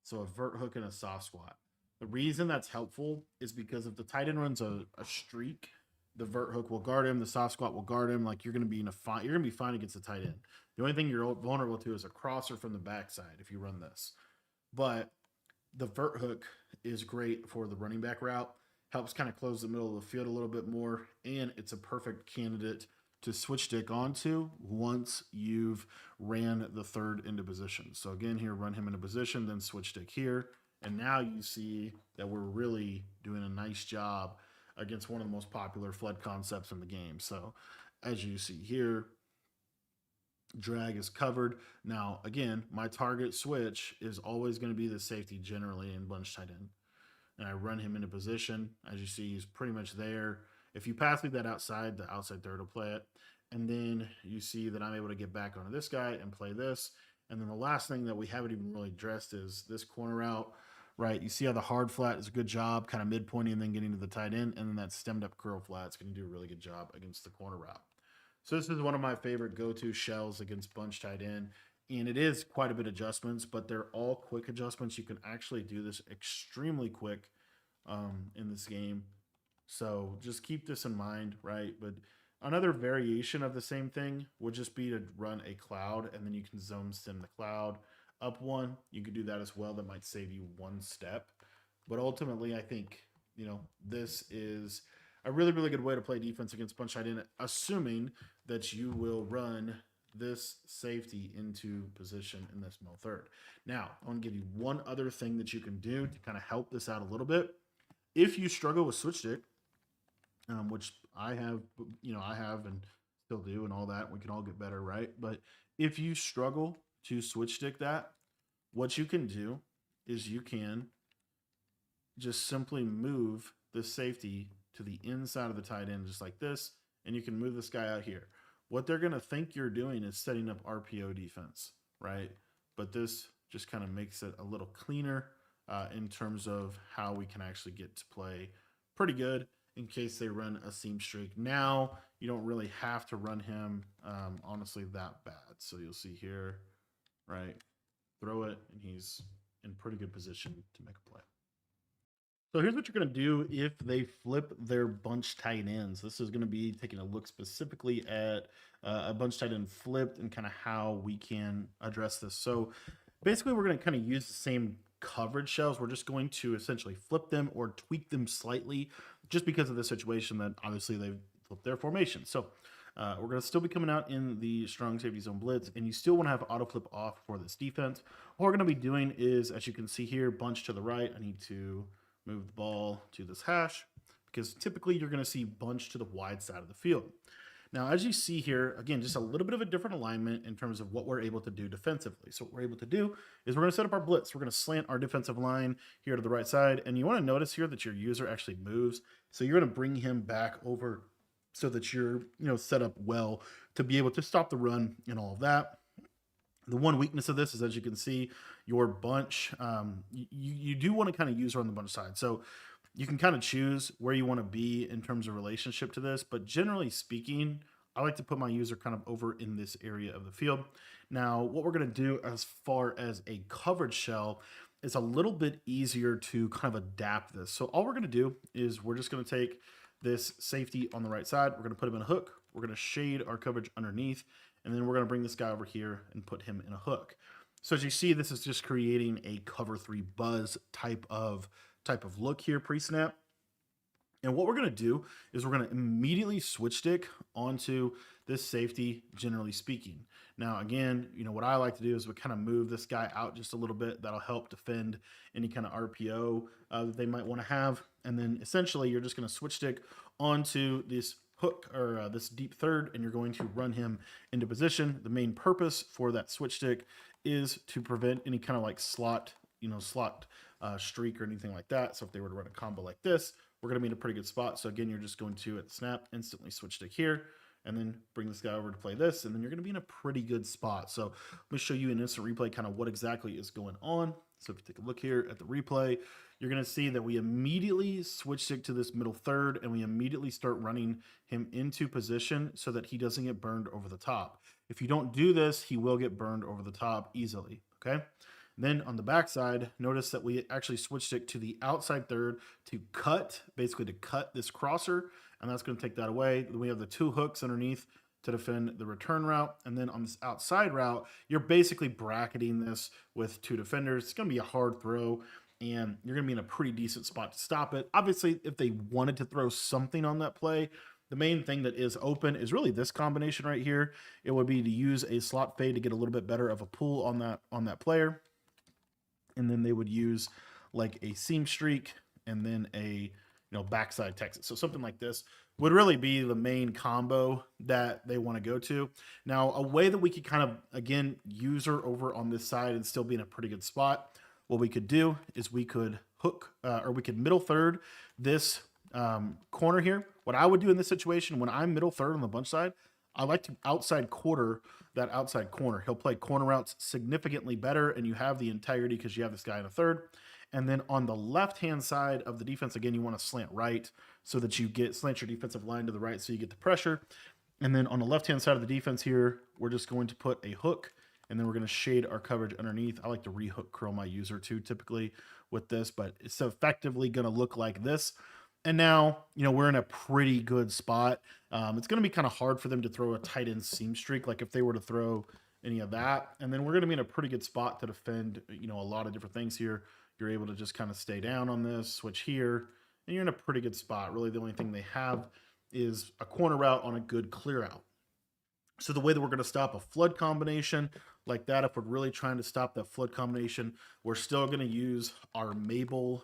A: so a vert hook and a soft squat. The reason that's helpful is because if the tight end runs a streak, the vert hook will guard him, the soft squat will guard him. Like you're going to be fine against the tight end. The only thing you're vulnerable to is a crosser from the backside if you run this. But the vert hook is great for the running back route, helps kind of close the middle of the field a little bit more, and it's a perfect candidate to switch stick onto once you've ran the third into position. So again, here, run him into position, then switch stick here. And now you see that we're really doing a nice job against one of the most popular flood concepts in the game. So as you see here, Drag is covered. Now, again, my target switch is always going to be the safety generally in bunch tight end. And I run him into position. As you see, he's pretty much there. If you pass me that outside, the outside third will play it. And then you see that I'm able to get back onto this guy and play this. And then the last thing that we haven't even really addressed is this corner out, right? You see how the hard flat is a good job, kind of midpointing and then getting to the tight end. And then that stemmed up curl flat is going to do a really good job against the corner route. So this is one of my favorite go-to shells against bunch tight end. And it is quite a bit of adjustments, but they're all quick adjustments. You can actually do this extremely quick in this game. So just keep this in mind, right? But another variation of the same thing would just be to run a cloud, and then you can zone stem the cloud up one. You could do that as well. That might save you one step. But ultimately, I think, this is a really, really good way to play defense against bunch tight end, assuming that you will run this safety into position in this middle third. Now, I want to give you one other thing that you can do to kind of help this out a little bit. If you struggle with switch stick, which I have and still do and all that, we can all get better, right? But if you struggle to switch stick that, what you can do is you can just simply move the safety to the inside of the tight end just like this, and you can move this guy out here. What they're going to think you're doing is setting up RPO defense, right? But this just kind of makes it a little cleaner in terms of how we can actually get to play pretty good in case they run a seam streak. Now, you don't really have to run him, honestly, that bad. So you'll see here, right? Throw it, and he's in pretty good position to make a play. So here's what you're going to do if they flip their bunch tight ends. This is going to be taking a look specifically at a bunch tight end flipped and kind of how we can address this. So basically, we're going to kind of use the same coverage shells. We're just going to essentially flip them or tweak them slightly just because of the situation that obviously they've flipped their formation. So we're going to still be coming out in the strong safety zone blitz, and you still want to have auto flip off for this defense. What we're going to be doing is, as you can see here, bunch to the right. I need to move the ball to this hash because typically you're going to see bunch to the wide side of the field. Now, as you see here, again, just a little bit of a different alignment in terms of what we're able to do defensively. So what we're able to do is we're going to set up our blitz. We're going to slant our defensive line here to the right side. And you want to notice here that your user actually moves. So you're going to bring him back over so that you're set up well to be able to stop the run and all of that. The one weakness of this is, as you can see, your bunch, you do want to kind of use her on the bunch side. So you can kind of choose where you want to be in terms of relationship to this. But generally speaking, I like to put my user kind of over in this area of the field. Now, what we're going to do as far as a coverage shell is a little bit easier to kind of adapt this. So all we're going to do is we're just going to take this safety on the right side. We're going to put him in a hook. We're going to shade our coverage underneath. And then we're going to bring this guy over here and put him in a hook. So as you see, this is just creating a cover 3 buzz type of look here pre-snap. And what we're going to do is we're going to immediately switch stick onto this safety, generally speaking. Now, again, what I like to do is we kind of move this guy out just a little bit. That'll help defend any kind of RPO that they might want to have. And then essentially you're just going to switch stick onto this hook or this deep third, and you're going to run him into position. The main purpose for that switch stick is to prevent any kind of like slot streak or anything like that. So if they were to run a combo like this, we're going to be in a pretty good spot. So again, you're just going to, at the snap, instantly switch stick here, and then bring this guy over to play this, and then you're going to be in a pretty good spot. So let me show you an instant replay kind of what exactly is going on. So if you take a look here at the replay, you're going to see that we immediately switch stick to this middle third, and we immediately start running him into position so that he doesn't get burned over the top. If you don't do this, he will get burned over the top easily, okay? Then on the backside, notice that we actually switch stick to the outside third to cut this crosser, and that's going to take that away. Then we have the 2 hooks underneath to defend the return route. And then on this outside route, you're basically bracketing this with 2 defenders. It's going to be a hard throw, and you're going to be in a pretty decent spot to stop it. Obviously, if they wanted to throw something on that play, the main thing that is open is really this combination right here. It would be to use a slot fade to get a little bit better of a pull on that player. And then they would use like a seam streak and then a backside Texas. So something like this would really be the main combo that they want to go to. Now, a way that we could kind of, again, use her over on this side and still be in a pretty good spot, what we could do is we could hook, or we could middle third this corner here. What I would do in this situation, when I'm middle third on the bunch side, I like to outside quarter that outside corner. He'll play corner routes significantly better, and you have the integrity because you have this guy in a third. And then on the left-hand side of the defense, again, you want to slant right so that you slant your defensive line to the right so you get the pressure. And then on the left-hand side of the defense here, we're just going to put a hook, and then we're going to shade our coverage underneath. I like to re-hook curl my user too, typically with this, but it's effectively going to look like this. And now, we're in a pretty good spot. It's going to be kind of hard for them to throw a tight end seam streak, like if they were to throw any of that. And then we're going to be in a pretty good spot to defend, a lot of different things here. You're able to just kind of stay down on this, switch here, and you're in a pretty good spot. Really, the only thing they have is a corner route on a good clear out. So the way that we're going to stop a flood combination like that, if we're really trying to stop that flood combination, we're still going to use our Mable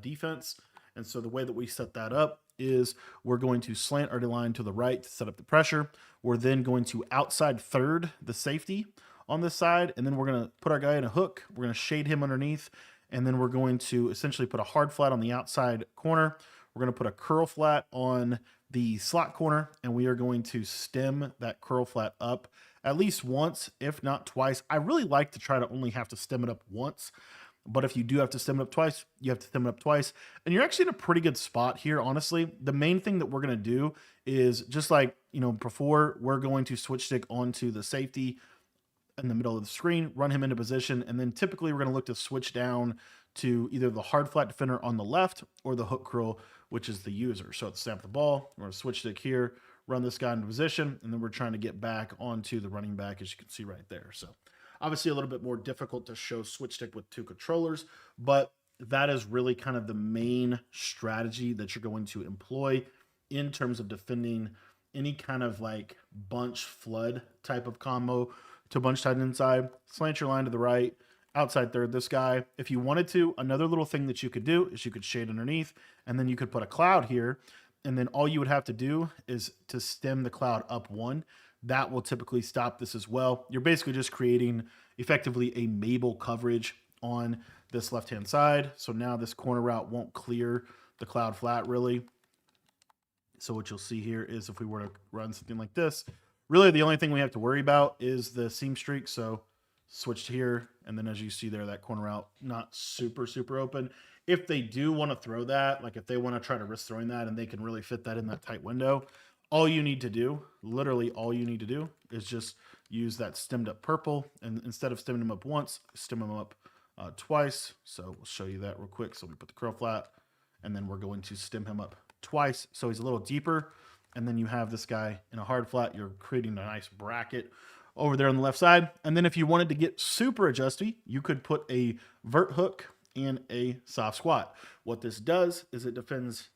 A: defense. And so the way that we set that up is we're going to slant our line to the right to set up the pressure. We're then going to outside third the safety on this side, and then we're going to put our guy in a hook. We're going to shade him underneath, and then we're going to essentially put a hard flat on the outside corner. We're going to put a curl flat on the slot corner, and we are going to stem that curl flat up at least once, if not twice. I really like to try to only have to stem it up once. But if you do have to stem it up twice, you have to stem it up twice. And you're actually in a pretty good spot here, honestly. The main thing that we're going to do is just like, before, we're going to switch stick onto the safety in the middle of the screen, run him into position, and then typically we're going to look to switch down to either the hard flat defender on the left or the hook curl, which is the user. So to snap the ball, we're going to switch stick here, run this guy into position, and then we're trying to get back onto the running back, as you can see right there. So obviously a little bit more difficult to show switch stick with two controllers, but that is really kind of the main strategy that you're going to employ in terms of defending any kind of like bunch flood type of combo to bunch tight inside, slant your line to the right, outside third this guy. If you wanted to, another little thing that you could do is you could shade underneath, and then you could put a cloud here, and then all you would have to do is to stem the cloud up one. That will typically stop this as well. You're basically just creating effectively a Mable coverage on this left-hand side. So now this corner route won't clear the cloud flat really. So what you'll see here is if we were to run something like this, really the only thing we have to worry about is the seam streak. So switched here, and then as you see there, that corner route not super open. If they do want to throw that, like if they want to try to risk throwing that and they can really fit that in that tight window, all you need to do, literally all you need to do, is just use that stemmed up purple, and instead of stemming them up once, stem them up twice. So we'll show you that real quick. So we put the curl flat, and then we're going to stem him up twice, so he's a little deeper. And then you have this guy in a hard flat. You're creating a nice bracket over there on the left side. And then if you wanted to get super adjusty, you could put a vert hook and a soft squat. What this does is it defends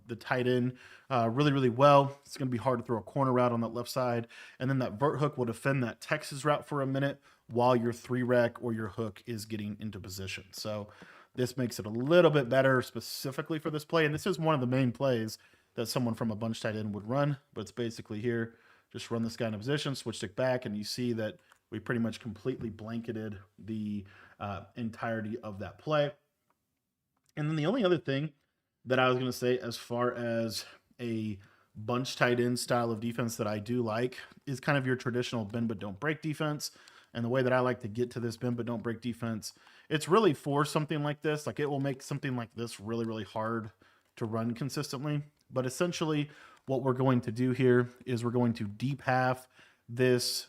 A: the tight end really well. It's going to be hard to throw a corner route on that left side, and then that vert hook will defend that Texas route for a minute while your 3-rec or your hook is getting into position. So this makes it a little bit better specifically for this play, and this is one of the main plays that someone from a bunch tight end would run. But it's basically here, just run this guy into position, switch stick back, and you see that we pretty much completely blanketed the entirety of that play. And then the only other thing that I was going to say as far as a bunch tight end style of defense that I do like is kind of your traditional bend but don't break defense. And the way that I like to get to this bend but don't break defense, it's really for something like this. Like it will make something like this really hard to run consistently. But essentially what we're going to do here is we're going to deep half this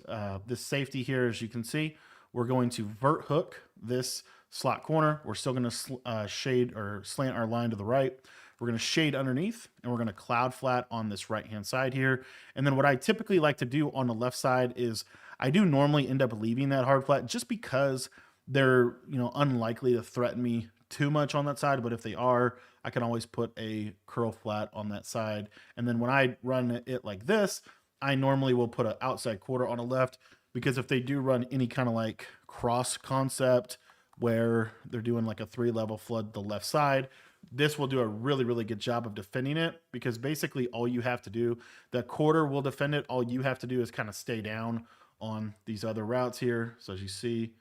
A: safety here. As you can see, we're going to vert hook this slot corner. We're still going to shade or slant our line to the right. We're going to shade underneath, and we're going to cloud flat on this right-hand side here. And then what I typically like to do on the left side is I do normally end up leaving that hard flat just because they're unlikely to threaten me too much on that side. But if they are, I can always put a curl flat on that side. And then when I run it like this, I normally will put an outside quarter on the left, because if they do run any kind of like cross concept where they're doing like a 3-level flood the left side, this will do a really, really good job of defending it, because basically all you have to do, the quarter will defend it. All you have to do is kind of stay down on these other routes here. So as you see,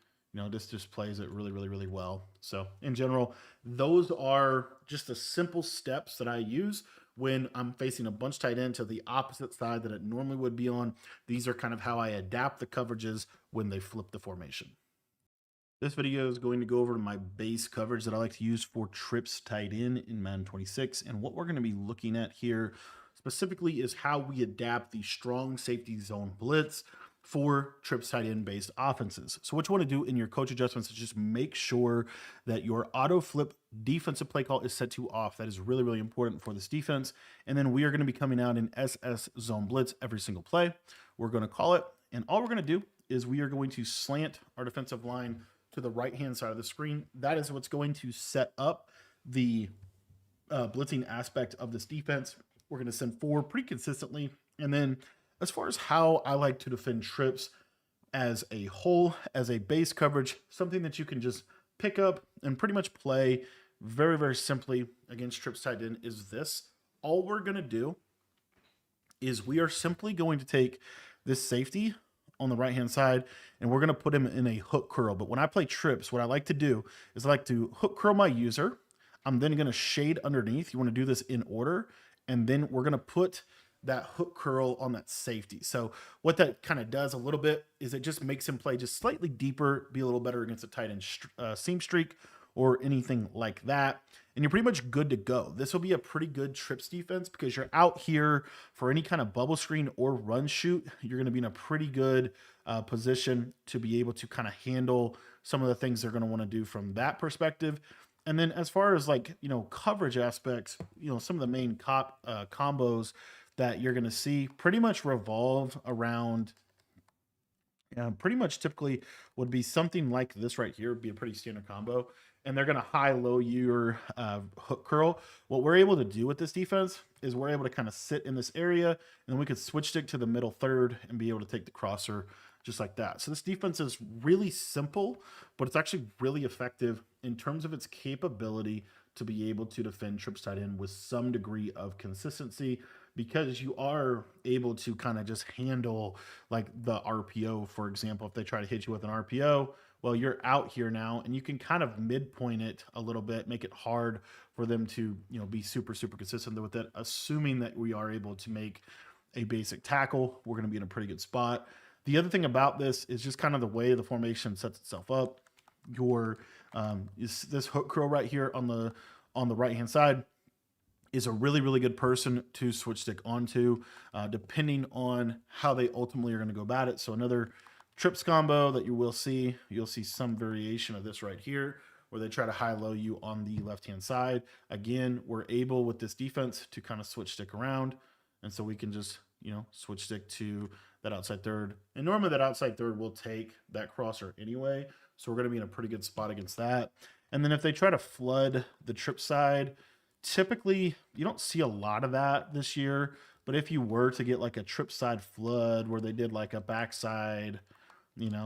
A: this just plays it really, really, really well. So in general, those are just the simple steps that I use when I'm facing a bunch tight end to the opposite side that it normally would be on. These are kind of how I adapt the coverages when they flip the formation. This video is going to go over my base coverage that I like to use for trips tight in Madden 26. And what we're going to be looking at here specifically is how we adapt the strong safety zone blitz for trips tight end based offenses. So what you want to do in your coach adjustments is just make sure that your auto flip defensive play call is set to off. That is really, really important for this defense. And then we are going to be coming out in SS zone blitz every single play. We're going to call it. And all we're going to do is we are going to slant our defensive line to the right-hand side of the screen. That is what's going to set up the blitzing aspect of this defense. We're going to send forward pretty consistently. And then as far as how I like to defend trips as a whole, as a base coverage, something that you can just pick up and pretty much play very, very simply against trips tight end is this. All we're going to do is we are simply going to take this safety on the right-hand side, and we're going to put him in a hook curl. But when I play trips, what I like to do is I like to hook curl my user. I'm then going to shade underneath. You want to do this in order, and then we're going to put that hook curl on that safety. So what that kind of does a little bit is it just makes him play just slightly deeper, be a little better against a tight end seam streak or anything like that. And you're pretty much good to go. This will be a pretty good trips defense because you're out here for any kind of bubble screen or run shoot. You're going to be in a pretty good position to be able to kind of handle some of the things they're going to want to do from that perspective. And then as far as coverage aspects, some of the main combos that you're going to see pretty much revolve around pretty much typically would be something like this right here, would be a pretty standard combo. And they're going to high-low your hook curl. What we're able to do with this defense is we're able to kind of sit in this area, and then we could switch stick to the middle third and be able to take the crosser just like that. So this defense is really simple, but it's actually really effective in terms of its capability to be able to defend trips tight end with some degree of consistency, because you are able to kind of just handle like the RPO, for example. If they try to hit you with an RPO, well, you're out here now, and you can kind of midpoint it a little bit, make it hard for them to, be super, super consistent with it. Assuming that we are able to make a basic tackle, we're going to be in a pretty good spot. The other thing about this is just kind of the way the formation sets itself up. Your this hook curl right here on the right-hand side is a really, really good person to switch stick onto, depending on how they ultimately are going to go about it. So another trips combo that you'll see some variation of this right here, where they try to high-low you on the left-hand side. Again, we're able with this defense to kind of switch stick around, and so we can just switch stick to that outside third. And normally that outside third will take that crosser anyway, so we're going to be in a pretty good spot against that. And then if they try to flood the trip side, typically you don't see a lot of that this year, but if you were to get like a trip side flood where they did like a backside,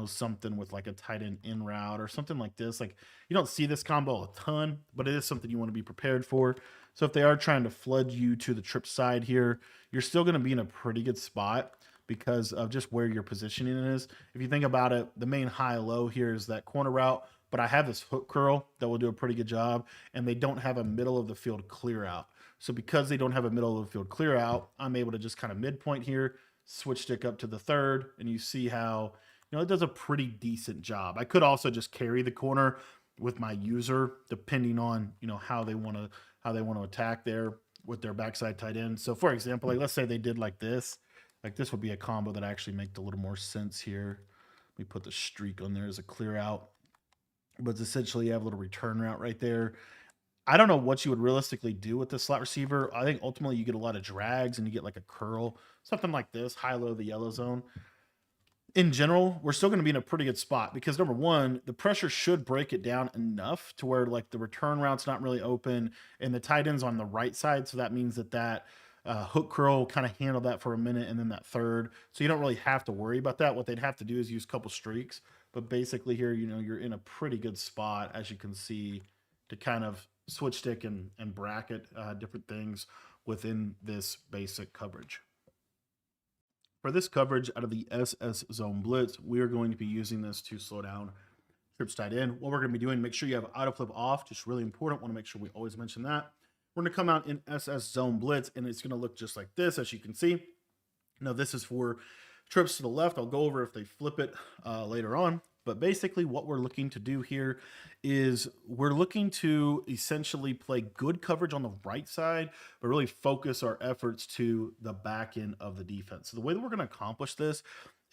A: something with like a tight end in route or something like this, like you don't see this combo a ton, but it is something you want to be prepared for. So if they are trying to flood you to the trip side here, you're still going to be in a pretty good spot because of just where your positioning is. If you think about it, the main high-low here is that corner route, but I have this hook curl that will do a pretty good job, and they don't have a middle of the field clear out. So because they don't have a middle of the field clear out, I'm able to just kind of midpoint here, switch stick up to the third, and you see how it does a pretty decent job. I could also just carry the corner with my user, depending on how they want to attack there with their backside tight end. So for example, like let's say they did like this would be a combo that actually makes a little more sense here. Let me put the streak on there as a clear out, but essentially you have a little return route right there. I don't know what you would realistically do with this slot receiver. I think ultimately you get a lot of drags and you get like a curl, something like this, high-low the yellow zone. In general, we're still going to be in a pretty good spot because number one, the pressure should break it down enough to where like the return route's not really open and the tight end's on the right side. So that means that hook curl kind of handle that for a minute and then that third. So you don't really have to worry about that. What they'd have to do is use a couple streaks. But basically here, you're in a pretty good spot, as you can see, to kind of switch stick and bracket different things within this basic coverage. For this coverage out of the SS Zone Blitz, we are going to be using this to slow down trips tight end. What we're going to be doing, make sure you have auto flip off, just really important. Want to make sure we always mention that. We're going to come out in SS Zone Blitz, and it's going to look just like this, as you can see. Now, this is for trips to the left. I'll go over if they flip it later on. But basically what we're looking to do here is we're looking to essentially play good coverage on the right side, but really focus our efforts to the back end of the defense. So the way that we're going to accomplish this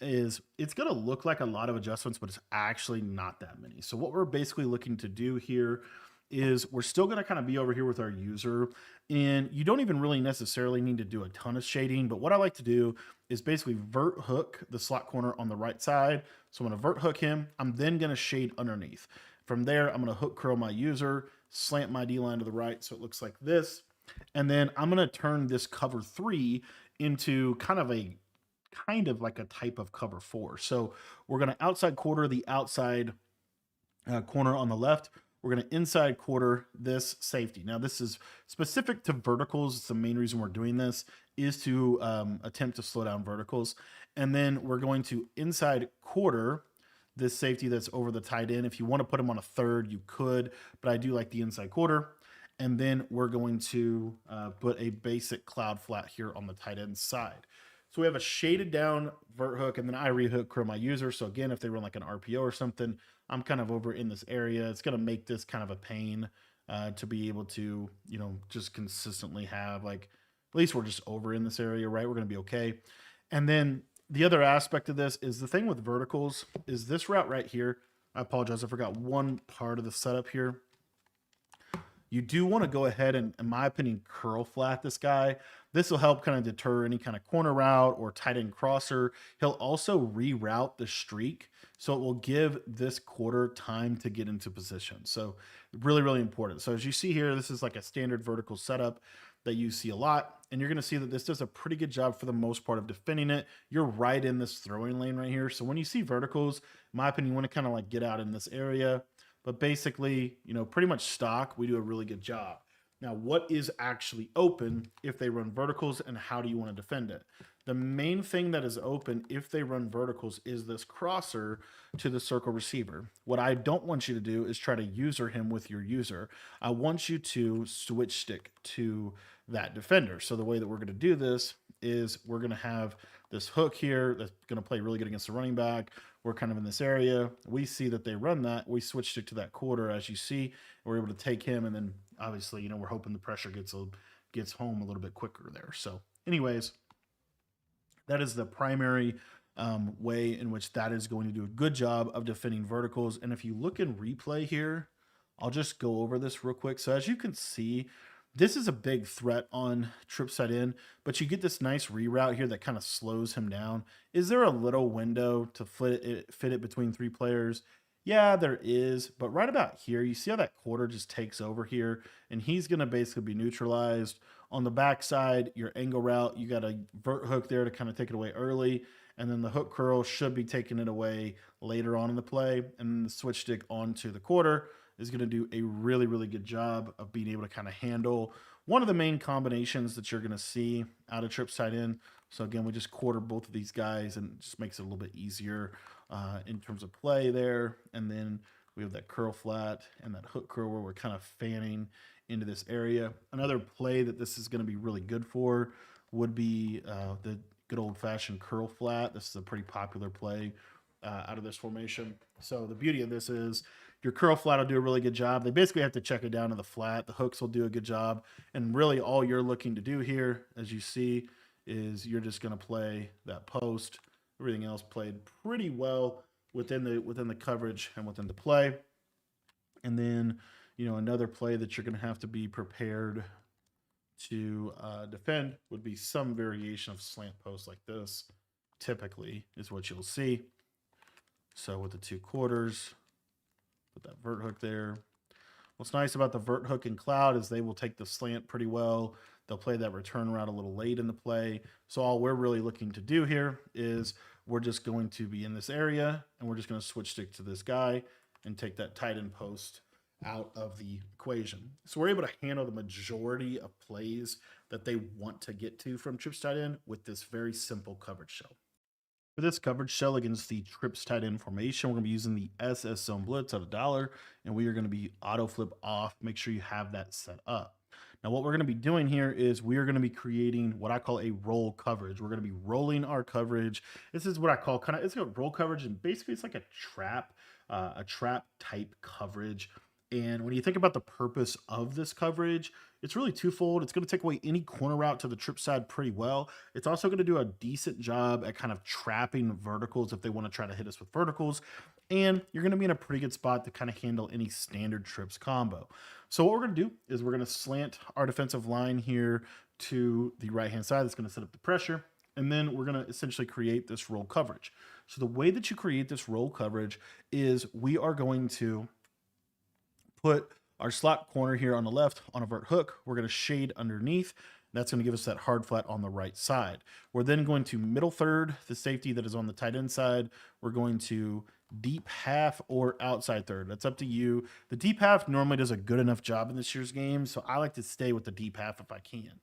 A: is it's going to look like a lot of adjustments, but it's actually not that many. So what we're basically looking to do here is we're still going to kind of be over here with our user, and you don't even really necessarily need to do a ton of shading. But what I like to do is basically vert hook the slot corner on the right side. So I'm going to vert hook him. I'm then going to shade underneath. From there, I'm going to hook curl my user, slant my D line to the right so it looks like this. And then I'm going to turn this cover 3 into kind of like a type of cover 4. So we're going to outside quarter the outside corner on the left. We're going to inside quarter this safety. Now, this is specific to verticals. It's the main reason we're doing this is to attempt to slow down verticals. And then we're going to inside quarter this safety that's over the tight end. If you want to put him on a third, you could, but I do like the inside quarter. And then we're going to put a basic cloud flat here on the tight end side. So we have a shaded down vert hook, and then I rehook curl my user. So again, if they run like an RPO or something, I'm kind of over in this area. It's going to make this kind of a pain to be able to, just consistently have at least we're just over in this area, right? We're going to be okay. And then the other aspect of this is the thing with verticals is this route right here. I apologize. I forgot one part of the setup here. You do want to go ahead and, in my opinion, curl flat this guy. This will help kind of deter any kind of corner route or tight end crosser. He'll also reroute the streak, so it will give this quarter time to get into position. So really, really important. So as you see here, this is like a standard vertical setup that you see a lot, and you're going to see that this does a pretty good job for the most part of defending it. You're right in this throwing lane right here. So when you see verticals, in my opinion, you want to kind of get out in this area. But basically, pretty much stock, we do a really good job. Now, what is actually open if they run verticals, and how do you want to defend it? The main thing that is open if they run verticals is this crosser to the circle receiver. What I don't want you to do is try to user him with your user. I want you to switch stick to that defender. So the way that we're going to do this is we're going to have this hook here that's going to play really good against the running back. We're kind of in this area. We see that they run that. We switched it to that quarter, as you see. We're able to take him, and then obviously, we're hoping the pressure gets home a little bit quicker there. So anyways, that is the primary way in which that is going to do a good job of defending verticals. And if you look in replay here, I'll just go over this real quick. So as you can see, this is a big threat on trip side in, but you get this nice reroute here that kind of slows him down. Is there a little window to fit it between 3 players? Yeah, there is, but right about here, you see how that quarter just takes over here, and he's going to basically be neutralized. On the backside, your angle route, you got a vert hook there to kind of take it away early, and then the hook curl should be taking it away later on in the play, and then the switch stick onto the quarter is going to do a really, really good job of being able to kind of handle one of the main combinations that you're going to see out of trip side in. So again, we just quarter both of these guys, and it just makes it a little bit easier in terms of play there. And then we have that curl flat and that hook curl where we're kind of fanning into this area. Another play that this is going to be really good for would be the good old-fashioned curl flat. This is a pretty popular play out of this formation. So the beauty of this is your curl flat will do a really good job. They basically have to check it down to the flat. The hooks will do a good job. And really all you're looking to do here, as you see, is you're just going to play that post. Everything else played pretty well within the coverage and within the play. And then, another play that you're going to have to be prepared to defend would be some variation of slant post like this. Typically is what you'll see. So with the 2 quarters, put that vert hook there. What's nice about the vert hook and cloud is they will take the slant pretty well. They'll play that return route a little late in the play. So all we're really looking to do here is we're just going to be in this area, and we're just going to switch stick to this guy and take that tight end post out of the equation. So we're able to handle the majority of plays that they want to get to from trips tight end with this very simple coverage shell. For this coverage shell against the trips tight end formation, we're going to be using the SS Zone Blitz at $1, and we are going to be auto flip off. Make sure you have that set up. Now, what we're going to be doing here is we are going to be creating what I call a roll coverage. We're going to be rolling our coverage. This is what I call it's a roll coverage, and basically it's like a trap type coverage. And when you think about the purpose of this coverage, it's really twofold. It's going to take away any corner route to the trip side pretty well. It's also going to do a decent job at kind of trapping verticals if they want to try to hit us with verticals. And you're going to be in a pretty good spot to kind of handle any standard trips combo. So what we're going to do is we're going to slant our defensive line here to the right-hand side. That's going to set up the pressure. And then we're going to essentially create this roll coverage. So the way that you create this roll coverage is we are going to put our slot corner here on the left on a vert hook. We're going to shade underneath. That's going to give us that hard flat on the right side. We're then going to middle third, the safety that is on the tight end side. We're going to deep half or outside third. That's up to you. The deep half normally does a good enough job in this year's game, so I like to stay with the deep half if I can.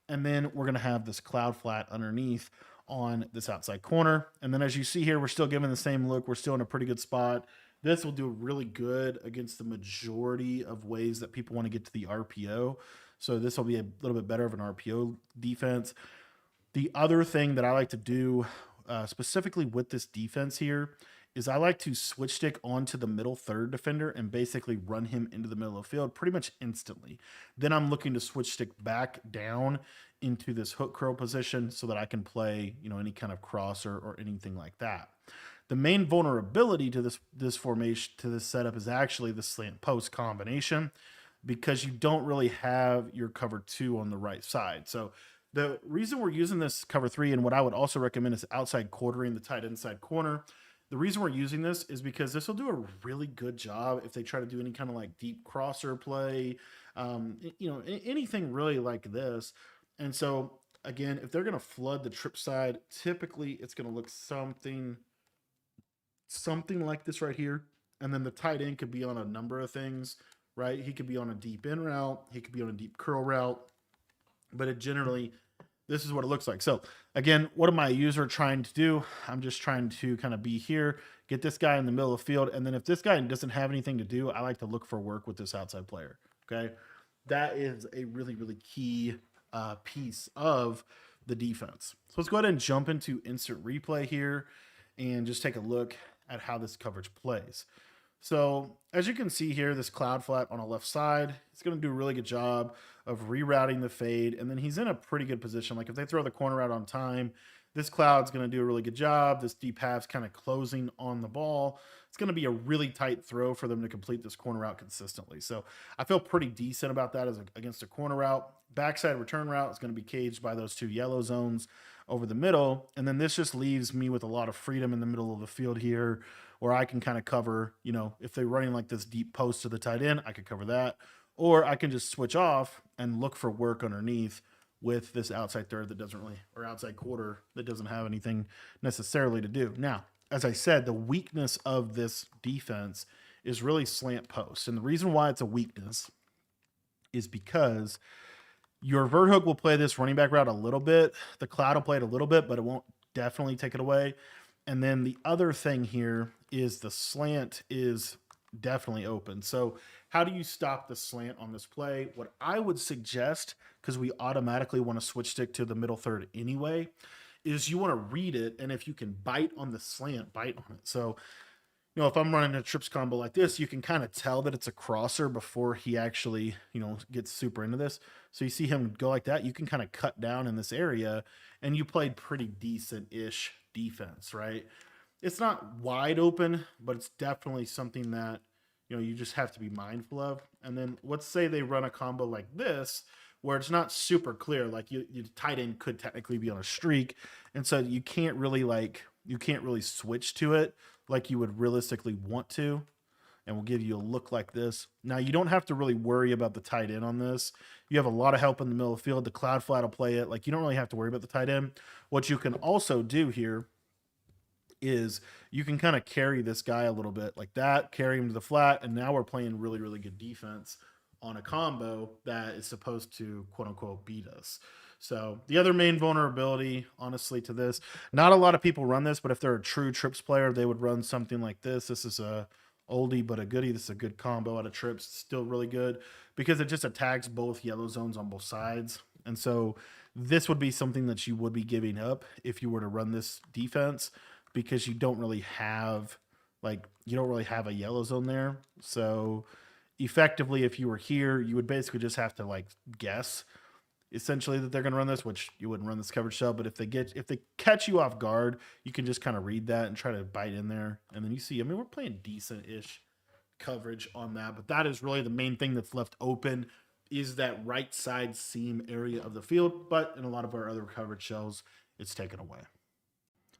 A: And then we're going to have this cloud flat underneath on this outside corner. And then as you see here, we're still giving the same look. We're still in a pretty good spot. This will do really good against the majority of ways that people want to get to the RPO. So this will be a little bit better of an RPO defense. The other thing that I like to do specifically with this defense here is I like to switch stick onto the middle third defender and basically run him into the middle of the field pretty much instantly. Then I'm looking to switch stick back down into this hook curl position so that I can play, any kind of crosser or anything like that. The main vulnerability to this formation, to this setup, is actually the slant post combination, because you don't really have your cover 2 on the right side. So the reason we're using this cover 3, and what I would also recommend, is outside quartering the tight inside corner. The reason we're using this is because this will do a really good job if they try to do any kind of like deep crosser play, anything really like this. And so again, if they're going to flood the trip side, typically it's going to look something like this right here. And then the tight end could be on a number of things, right? He could be on a deep in route. He could be on a deep curl route, but this is what it looks like. So again, what am I user trying to do? I'm just trying to kind of be here, get this guy in the middle of the field. And then if this guy doesn't have anything to do, I like to look for work with this outside player. Okay. That is a really, really key piece of the defense. So let's go ahead and jump into instant replay here and just take a look at how this coverage plays. So as you can see here, this cloud flat on the left side, it's going to do a really good job of rerouting the fade. And then he's in a pretty good position. Like if they throw the corner out on time, this cloud's going to do a really good job. This deep half's kind of closing on the ball. It's going to be a really tight throw for them to complete this corner route consistently. So I feel pretty decent about that against a corner route. Backside return route is going to be caged by those 2 yellow zones over the middle. And then this just leaves me with a lot of freedom in the middle of the field here, where I can kind of cover, if they're running like this deep post to the tight end, I could cover that. Or I can just switch off and look for work underneath with this outside third that doesn't really, or outside quarter that doesn't have anything necessarily to do. Now, as I said, the weakness of this defense is really slant post. And the reason why it's a weakness is because your vert hook will play this running back route a little bit. The cloud will play it a little bit, but it won't definitely take it away. And then the other thing here is the slant is definitely open. So how do you stop the slant on this play? What I would suggest, because we automatically want to switch stick to the middle third anyway, is you want to read it. And if you can bite on the slant, bite on it. So, if I'm running a trips combo like this, you can kind of tell that it's a crosser before he actually, gets super into this. So you see him go like that. You can kind of cut down in this area, and you played pretty decent-ish defense, right? It's not wide open, but it's definitely something that, you just have to be mindful of. And then let's say they run a combo like this, where it's not super clear, like your tight end could technically be on a streak. And so you can't really switch to it like you would realistically want to. And we'll give you a look like this. Now, you don't have to really worry about the tight end on this. You have a lot of help in the middle of the field. The cloud flat will play it. Like, you don't really have to worry about the tight end. What you can also do here is you can kind of carry this guy a little bit like that, carry him to the flat, and now we're playing really, really good defense on a combo that is supposed to quote unquote beat us. So the other main vulnerability, honestly, to this, not a lot of people run this, but if they're a true trips player, they would run something like this. This is a oldie but a goodie. This is a good combo out of trips. Still really good because it just attacks both yellow zones on both sides. And so this would be something that you would be giving up if you were to run this defense because you don't really have a yellow zone there. So effectively, if you were here, you would basically just have to like guess essentially that they're going to run this, which you wouldn't run this coverage shell. But if they catch you off guard, you can just kind of read that and try to bite in there. And then you see, I mean, we're playing decent-ish coverage on that, but that is really the main thing that's left open is that right side seam area of the field. But in a lot of our other coverage shells, it's taken away.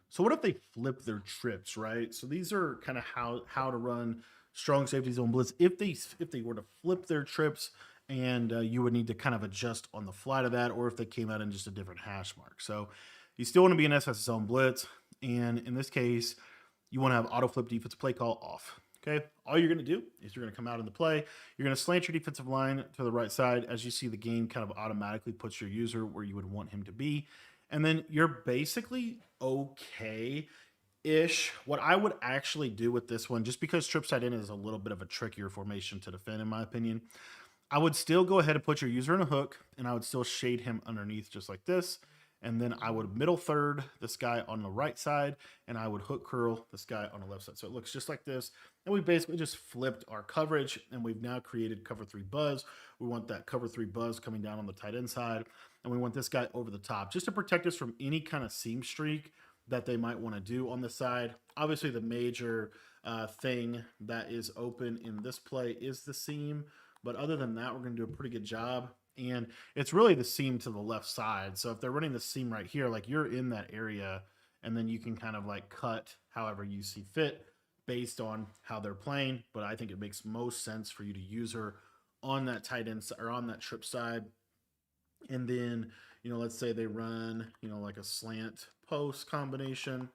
A: So what if they flip their trips, right? So these are kind of how to run strong safety zone blitz. If they were to flip their trips, and you would need to kind of adjust on the fly to that, or if they came out in just a different hash mark. So you still want to be an SS zone blitz, and in this case, you want to have auto flip defense play call off. Okay, all you're going to do is you're going to come out in the play. You're going to slant your defensive line to the right side. As you see, the game kind of automatically puts your user where you would want him to be. And then you're basically okay-ish. What I would actually do with this one, just because trips tight end is a little bit of a trickier formation to defend, in my opinion, I would still go ahead and put your user in a hook, and I would still shade him underneath just like this. And then I would middle third this guy on the right side, and I would hook curl this guy on the left side. So it looks just like this. And we basically just flipped our coverage, and we've now created cover 3 buzz. We want that cover 3 buzz coming down on the tight end side, and we want this guy over the top just to protect us from any kind of seam streak that they might want to do on the side. Obviously, the major thing that is open in this play is the seam. But other than that, we're going to do a pretty good job. And it's really the seam to the left side. So if they're running the seam right here, like you're in that area, and then you can kind of like cut however you see fit based on how they're playing. But I think it makes most sense for you to use her on that tight end or on that trip side. And then, let's say they run, like a slant post combination,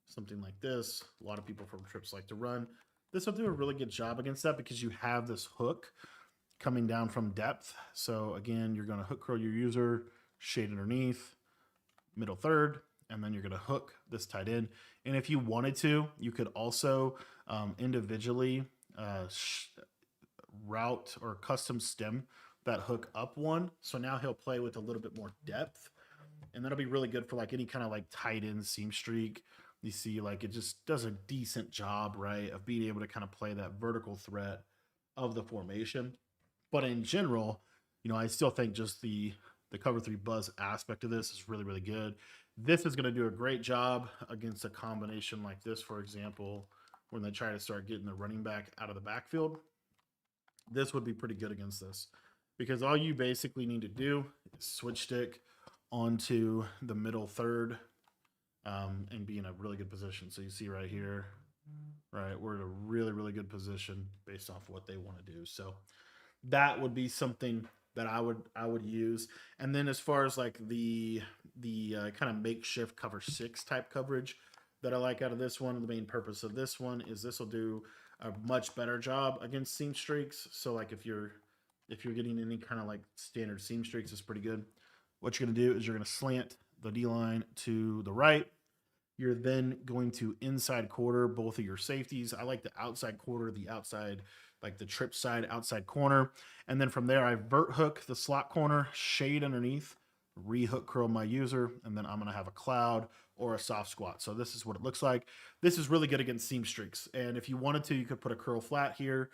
A: something like this. A lot of people from trips like to run. This will do a really good job against that because you have this hook coming down from depth. So again, you're going to hook curl your user, shade underneath, middle third, and then you're going to hook this tight end. And if you wanted to, you could also individually route or custom stem that hook up one. So now he'll play with a little bit more depth, and that'll be really good for like any kind of like tight end seam streak. You see, like it just does a decent job, right, of being able to kind of play that vertical threat of the formation. But in general, I still think just the cover 3 buzz aspect of this is really, really good. This is going to do a great job against a combination like this, for example, when they try to start getting the running back out of the backfield. This would be pretty good against this because all you basically need to do is switch stick onto the middle third and be in a really good position. So you see right here, right, we're in a really, really good position based off what they want to do. So that would be something that I would use. And then as far as like the kind of makeshift cover 6 type coverage that I like out of this one, the main purpose of this one is this will do a much better job against seam streaks. So like if you're getting any kind of like standard seam streaks, it's pretty good. What you're going to do is you're going to slant the D line to the right. You're then going to inside quarter both of your safeties. I like the outside quarter, the outside, like the trip side, outside corner. And then from there, I vert hook the slot corner, shade underneath, re-hook curl my user, and then I'm going to have a cloud or a soft squat. So this is what it looks like. This is really good against seam streaks. And if you wanted to, you could put a curl flat here.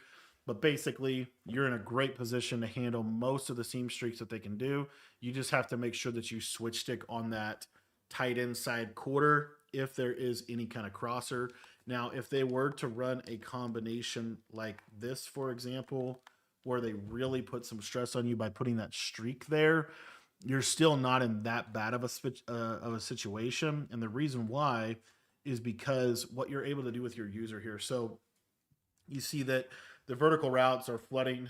A: But basically, you're in a great position to handle most of the seam streaks that they can do. You just have to make sure that you switch stick on that tight end side quarter if there is any kind of crosser. Now, if they were to run a combination like this, for example, where they really put some stress on you by putting that streak there, you're still not in that bad of a situation. And the reason why is because what you're able to do with your user here. So you see that the vertical routes are flooding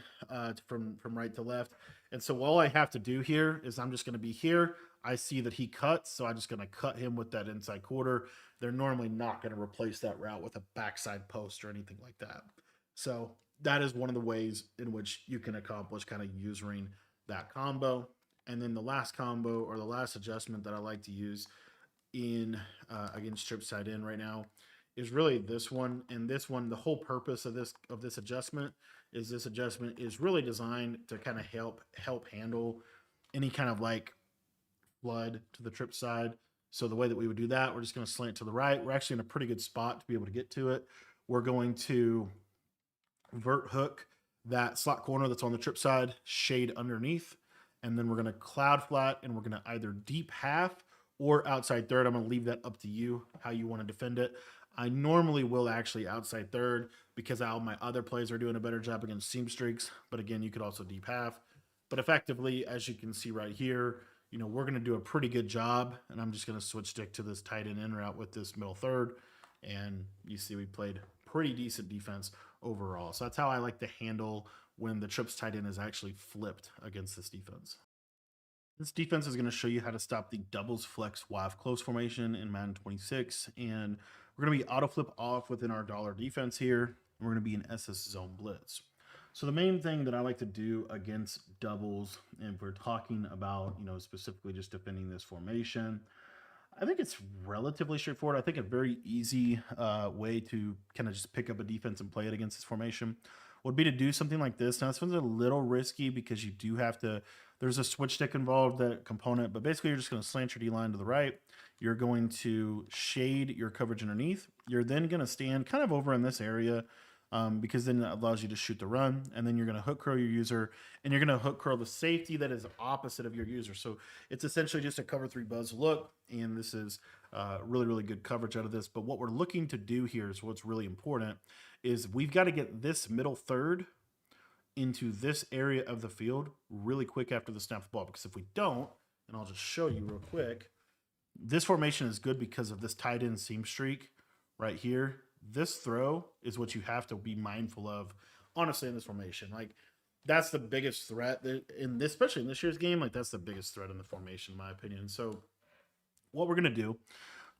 A: from right to left. And so all I have to do here is I'm just going to be here. I see that he cuts, so I'm just going to cut him with that inside quarter. They're normally not going to replace that route with a backside post or anything like that. So that is one of the ways in which you can accomplish kind of using that combo. And then the last combo or the last adjustment that I like to use in against trips tight end right now is really this one. And this one, the whole purpose of this adjustment is really designed to kind of help handle any kind of like flood to the trip side. So the way that we would do that, we're just going to slant to the right. We're actually in a pretty good spot to be able to get to it. We're going to vert hook that slot corner that's on the trip side, shade underneath, and then we're going to cloud flat, and we're going to either deep half or outside third. I'm going to leave that up to you, how you want to defend it. I normally will actually outside third because all my other plays are doing a better job against seam streaks. But again, you could also deep half. But effectively, as you can see right here, we're going to do a pretty good job. And I'm just going to switch stick to this tight end in route with this middle third. And you see we played pretty decent defense overall. So that's how I like to handle when the trips tight end is actually flipped against this defense. This defense is going to show you how to stop the doubles flex wide close formation in Madden 26. And we're going to be auto flip off within our dollar defense here. And we're going to be in SS zone blitz. So the main thing that I like to do against doubles, and if we're talking about, specifically just defending this formation, I think it's relatively straightforward. I think a very easy way to kind of just pick up a defense and play it against this formation would be to do something like this. Now, this one's a little risky because you do have to, there's a switch stick involved, that component, but basically you're just going to slant your D-line to the right. You're going to shade your coverage underneath. You're then going to stand kind of over in this area because then it allows you to shoot the run. And then you're going to hook curl your user, and you're going to hook curl the safety that is opposite of your user. So it's essentially just a cover 3 buzz look, and this is really, really good coverage out of this. But what we're looking to do here is what's really important is we've got to get this middle third into this area of the field really quick after the snap of the ball. Because if we don't, and I'll just show you real quick, this formation is good because of this tight end seam streak right here. This throw is what you have to be mindful of, honestly, in this formation. Like, that's the biggest threat in this, especially in this year's game. Like, that's the biggest threat in the formation, in my opinion. So what we're going to do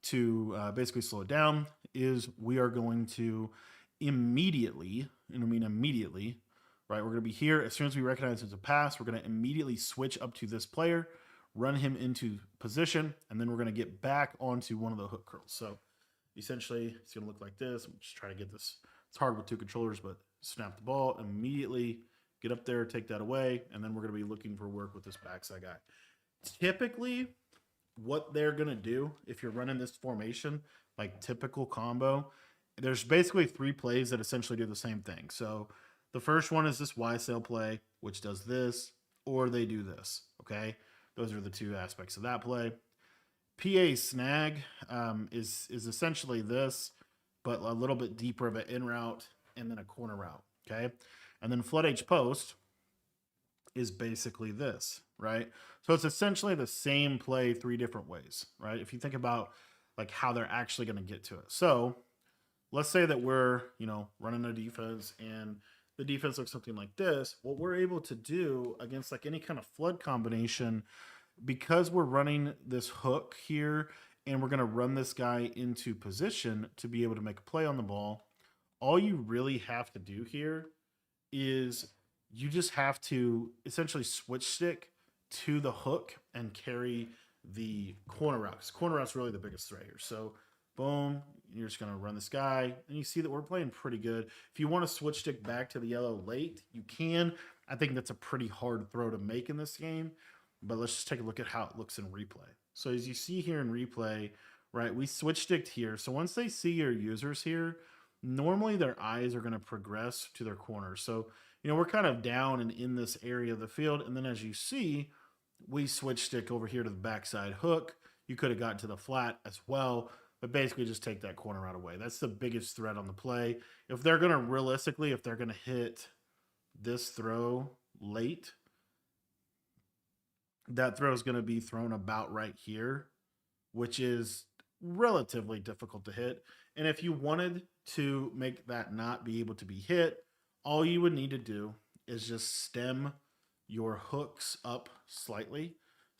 A: to basically slow it down is we are going to immediately, and I mean immediately, right? We're going to be here. As soon as we recognize it's a pass, we're going to immediately switch up to this player, run him into position, and then we're going to get back onto one of the hook curls. So essentially, it's going to look like this. I'm just trying to get this. It's hard with 2 controllers, but snap the ball, immediately get up there, take that away, and then we're going to be looking for work with this backside guy. Typically, what they're going to do, if you're running this formation, like typical combo, there's basically 3 plays that essentially do the same thing. So the first one is this Y sail play, which does this, or they do this, okay? Those are the 2 aspects of that play. PA snag is essentially this, but a little bit deeper of an in route and then a corner route, okay? And then flood H post is basically this, right? So it's essentially the same play 3 different ways, right? If you think about like how they're actually going to get to it. So let's say that we're, running a defense and the defense looks something like this. What we're able to do against like any kind of flood combination, because we're running this hook here and we're going to run this guy into position to be able to make a play on the ball, all you really have to do here is you just have to essentially switch stick to the hook and carry the corner route. Because corner route's really the biggest threat here. So boom, you're just going to run this guy, and you see that we're playing pretty good. If you want to switch stick back to the yellow late, you can. I think that's a pretty hard throw to make in this game. But let's just take a look at how it looks in replay. So as you see here in replay, right, we switch sticked here. So once they see your users here, normally their eyes are going to progress to their corner. So, we're kind of down and in this area of the field. And then as you see, we switch stick over here to the backside hook. You could have gotten to the flat as well, but basically just take that corner right away. That's the biggest threat on the play. If they're going to realistically, if they're going to hit this throw late, that throw is going to be thrown about right here, which is relatively difficult to hit. And if you wanted to make that not be able to be hit, all you would need to do is just stem your hooks up slightly.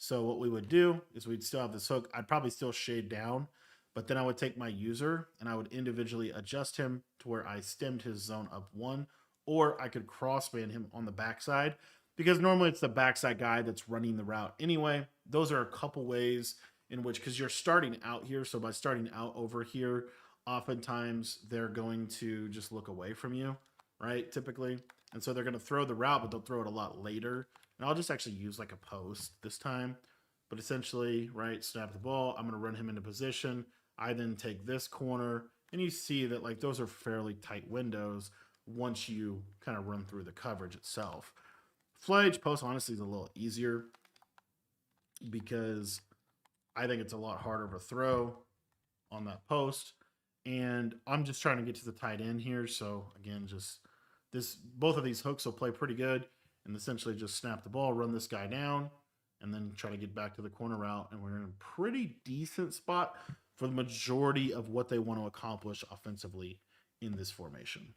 A: So what we would do is we'd still have this hook. I'd probably still shade down, but then I would take my user and I would individually adjust him to where I stemmed his zone up one, or I could crossband him on the backside because normally it's the backside guy that's running the route anyway. Those are a couple ways in which, because you're starting out here, so by starting out over here, oftentimes they're going to just look away from you, right? Typically. And so they're going to throw the route, but they'll throw it a lot later. And I'll just actually use like a post this time. But essentially, right, snap the ball. I'm going to run him into position. I then take this corner. And you see that like those are fairly tight windows once you kind of run through the coverage itself. Flood edge post honestly is a little easier because I think it's a lot harder of a throw on that post. And I'm just trying to get to the tight end here. So again, just both of these hooks will play pretty good, and essentially just snap the ball, run this guy down, and then try to get back to the corner route. And we're in a pretty decent spot for the majority of what they want to accomplish offensively in this formation.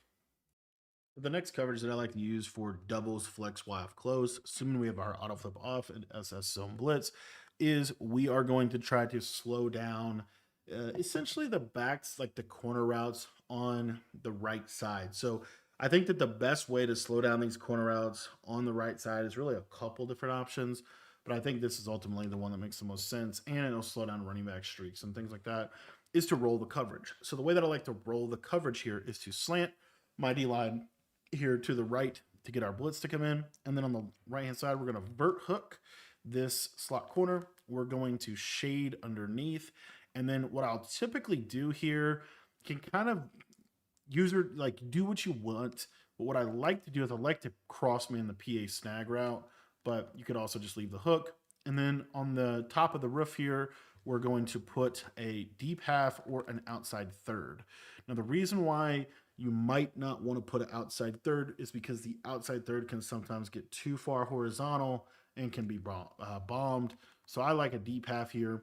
A: The next coverage that I like to use for doubles flex Y off close, assuming we have our auto flip off and SS zone blitz, is we are going to try to slow down essentially the backs, like the corner routes on the right side. So I think that the best way to slow down these corner routes on the right side is really a couple different options, but I think this is ultimately the one that makes the most sense, and it'll slow down running back streaks and things like that, is to roll the coverage. So the way that I like to roll the coverage here is to slant my D-line here to the right to get our blitz to come in, and then on the right-hand side, we're going to vert hook this slot corner. We're going to shade underneath, and then what I'll typically do here can kind of user like do what you want, but what I like to do is I like to cross man the PA snag route, but you could also just leave the hook. And then on the top of the roof here, we're going to put a deep half or an outside third. Now the reason why you might not want to put an outside third is because the outside third can sometimes get too far horizontal and can be bombed. So I like a deep half here.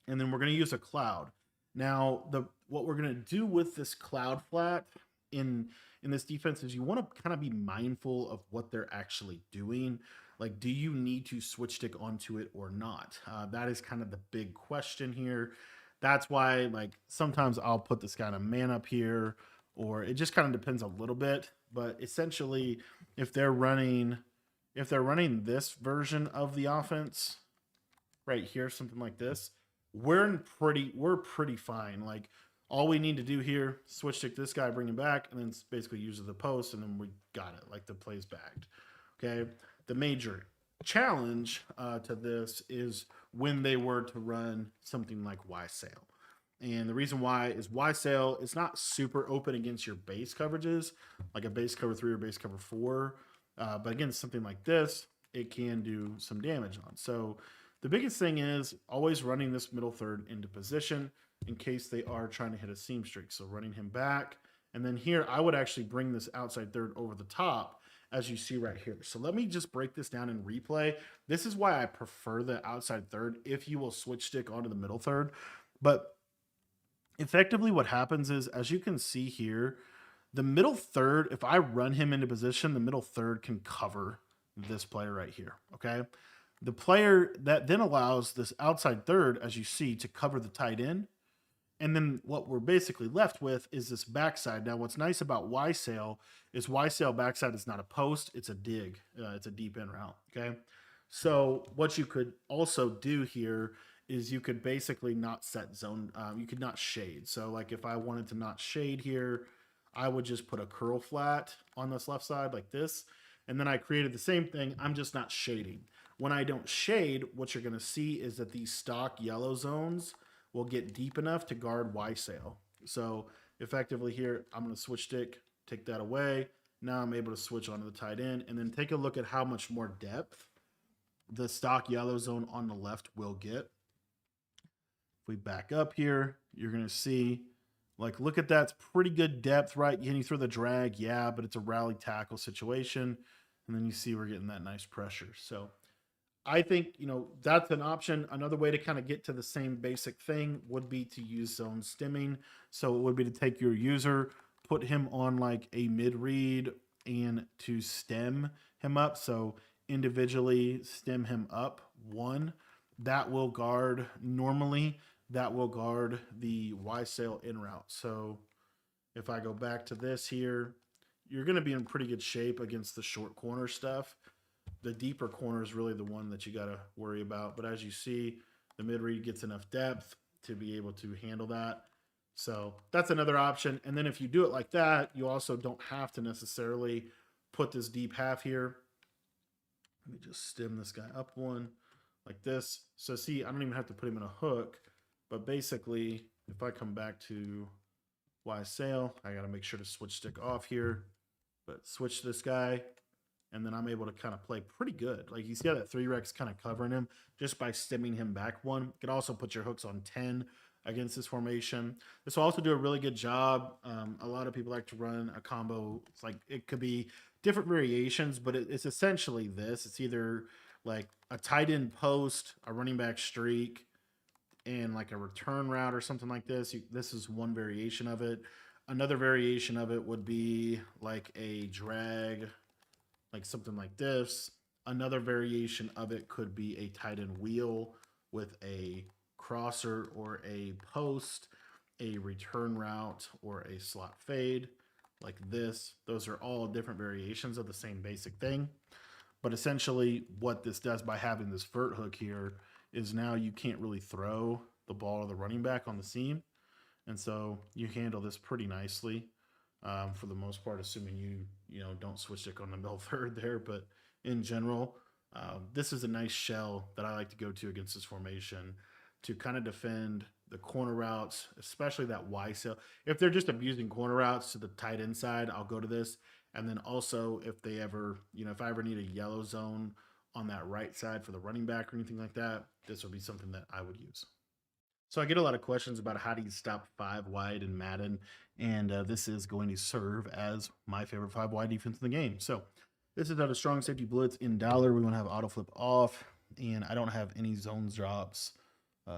A: And then we're going to use a cloud. Now, what we're going to do with this cloud flat in this defense is you want to kind of be mindful of what they're actually doing. Like, do you need to switch stick onto it or not? That is kind of the big question here. That's why, like, sometimes I'll put this kind of man up here, or it just kind of depends a little bit. But essentially, if they're running this version of the offense right here, something like this, we're pretty fine. Like, all we need to do here, switch stick this guy, bring him back, and then basically use the post, and then we got it. Like, the play's backed. Okay. The major challenge to this is when they were to run something like Y sail. And the reason why is Y sail is not super open against your base coverages, like a base cover 3 or base cover 4. But against something like this, it can do some damage on. So the biggest thing is always running this middle third into position in case they are trying to hit a seam streak. So running him back. And then here, I would actually bring this outside third over the top, as you see right here. So let me just break this down in replay. This is why I prefer the outside third if you will switch stick onto the middle third. But effectively what happens is, as you can see here, the middle third, if I run him into position, the middle third can cover this player right here, okay? The player that then allows this outside third, as you see, to cover the tight end. And then what we're basically left with is this backside. Now, what's nice about Y sail is Y sail backside is not a post, it's a dig. It's a deep in route, okay? So what you could also do here is you could basically not set zone. You could not shade. So like if I wanted to not shade here, I would just put a curl flat on this left side like this. And then I created the same thing. I'm just not shading. When I don't shade, what you're going to see is that these stock yellow zones will get deep enough to guard Y sail. So effectively here, I'm going to switch stick, take that away. Now I'm able to switch onto the tight end, and then take a look at how much more depth the stock yellow zone on the left will get. If we back up here, you're going to see, like, look at that. It's pretty good depth, right? Can you throw the drag? Yeah, but it's a rally tackle situation. And then you see we're getting that nice pressure. So I think, that's an option. Another way to kind of get to the same basic thing would be to use zone stemming. So it would be to take your user, put him on like a mid read, and to stem him up. So individually stem him up 1, that will guard normally, that will guard the Y sail in route. So if I go back to this here, you're going to be in pretty good shape against the short corner stuff. The deeper corner is really the one that you got to worry about. But as you see, the mid read gets enough depth to be able to handle that. So that's another option. And then if you do it like that, you also don't have to necessarily put this deep half here. Let me just stem this guy up one like this. So see, I don't even have to put him in a hook, but basically if I come back to Y sail, I got to make sure to switch stick off here, but switch this guy. And then I'm able to kind of play pretty good. Like you see how that 3-rec's kind of covering him just by stemming him back 1. You can also put your hooks on 10 against this formation. This will also do a really good job. A lot of people like to run a combo. It's like it could be different variations, but it's essentially this. It's either like a tight end post, a running back streak, and like a return route or something like this. This is one variation of it. Another variation of it would be like a drag, like something like this. Another variation of it could be a tight end wheel with a crosser or a post, a return route, or a slot fade like this. Those are all different variations of the same basic thing. But essentially what this does by having this vert hook here is now you can't really throw the ball to the running back on the seam. And so you handle this pretty nicely. For the most part, assuming you don't switch stick on the middle third there, but in general, this is a nice shell that I like to go to against this formation to kind of defend the corner routes, especially that Y sail. If they're just abusing corner routes to the tight end side, I'll go to this. And then also if they ever, if I ever need a yellow zone on that right side for the running back or anything like that, this would be something that I would use. So I get a lot of questions about how do you stop 5 wide in Madden, and this is going to serve as my favorite 5 wide defense in the game. So this is out of strong safety blitz in dollar. We want to have auto flip off, and I don't have any zones drops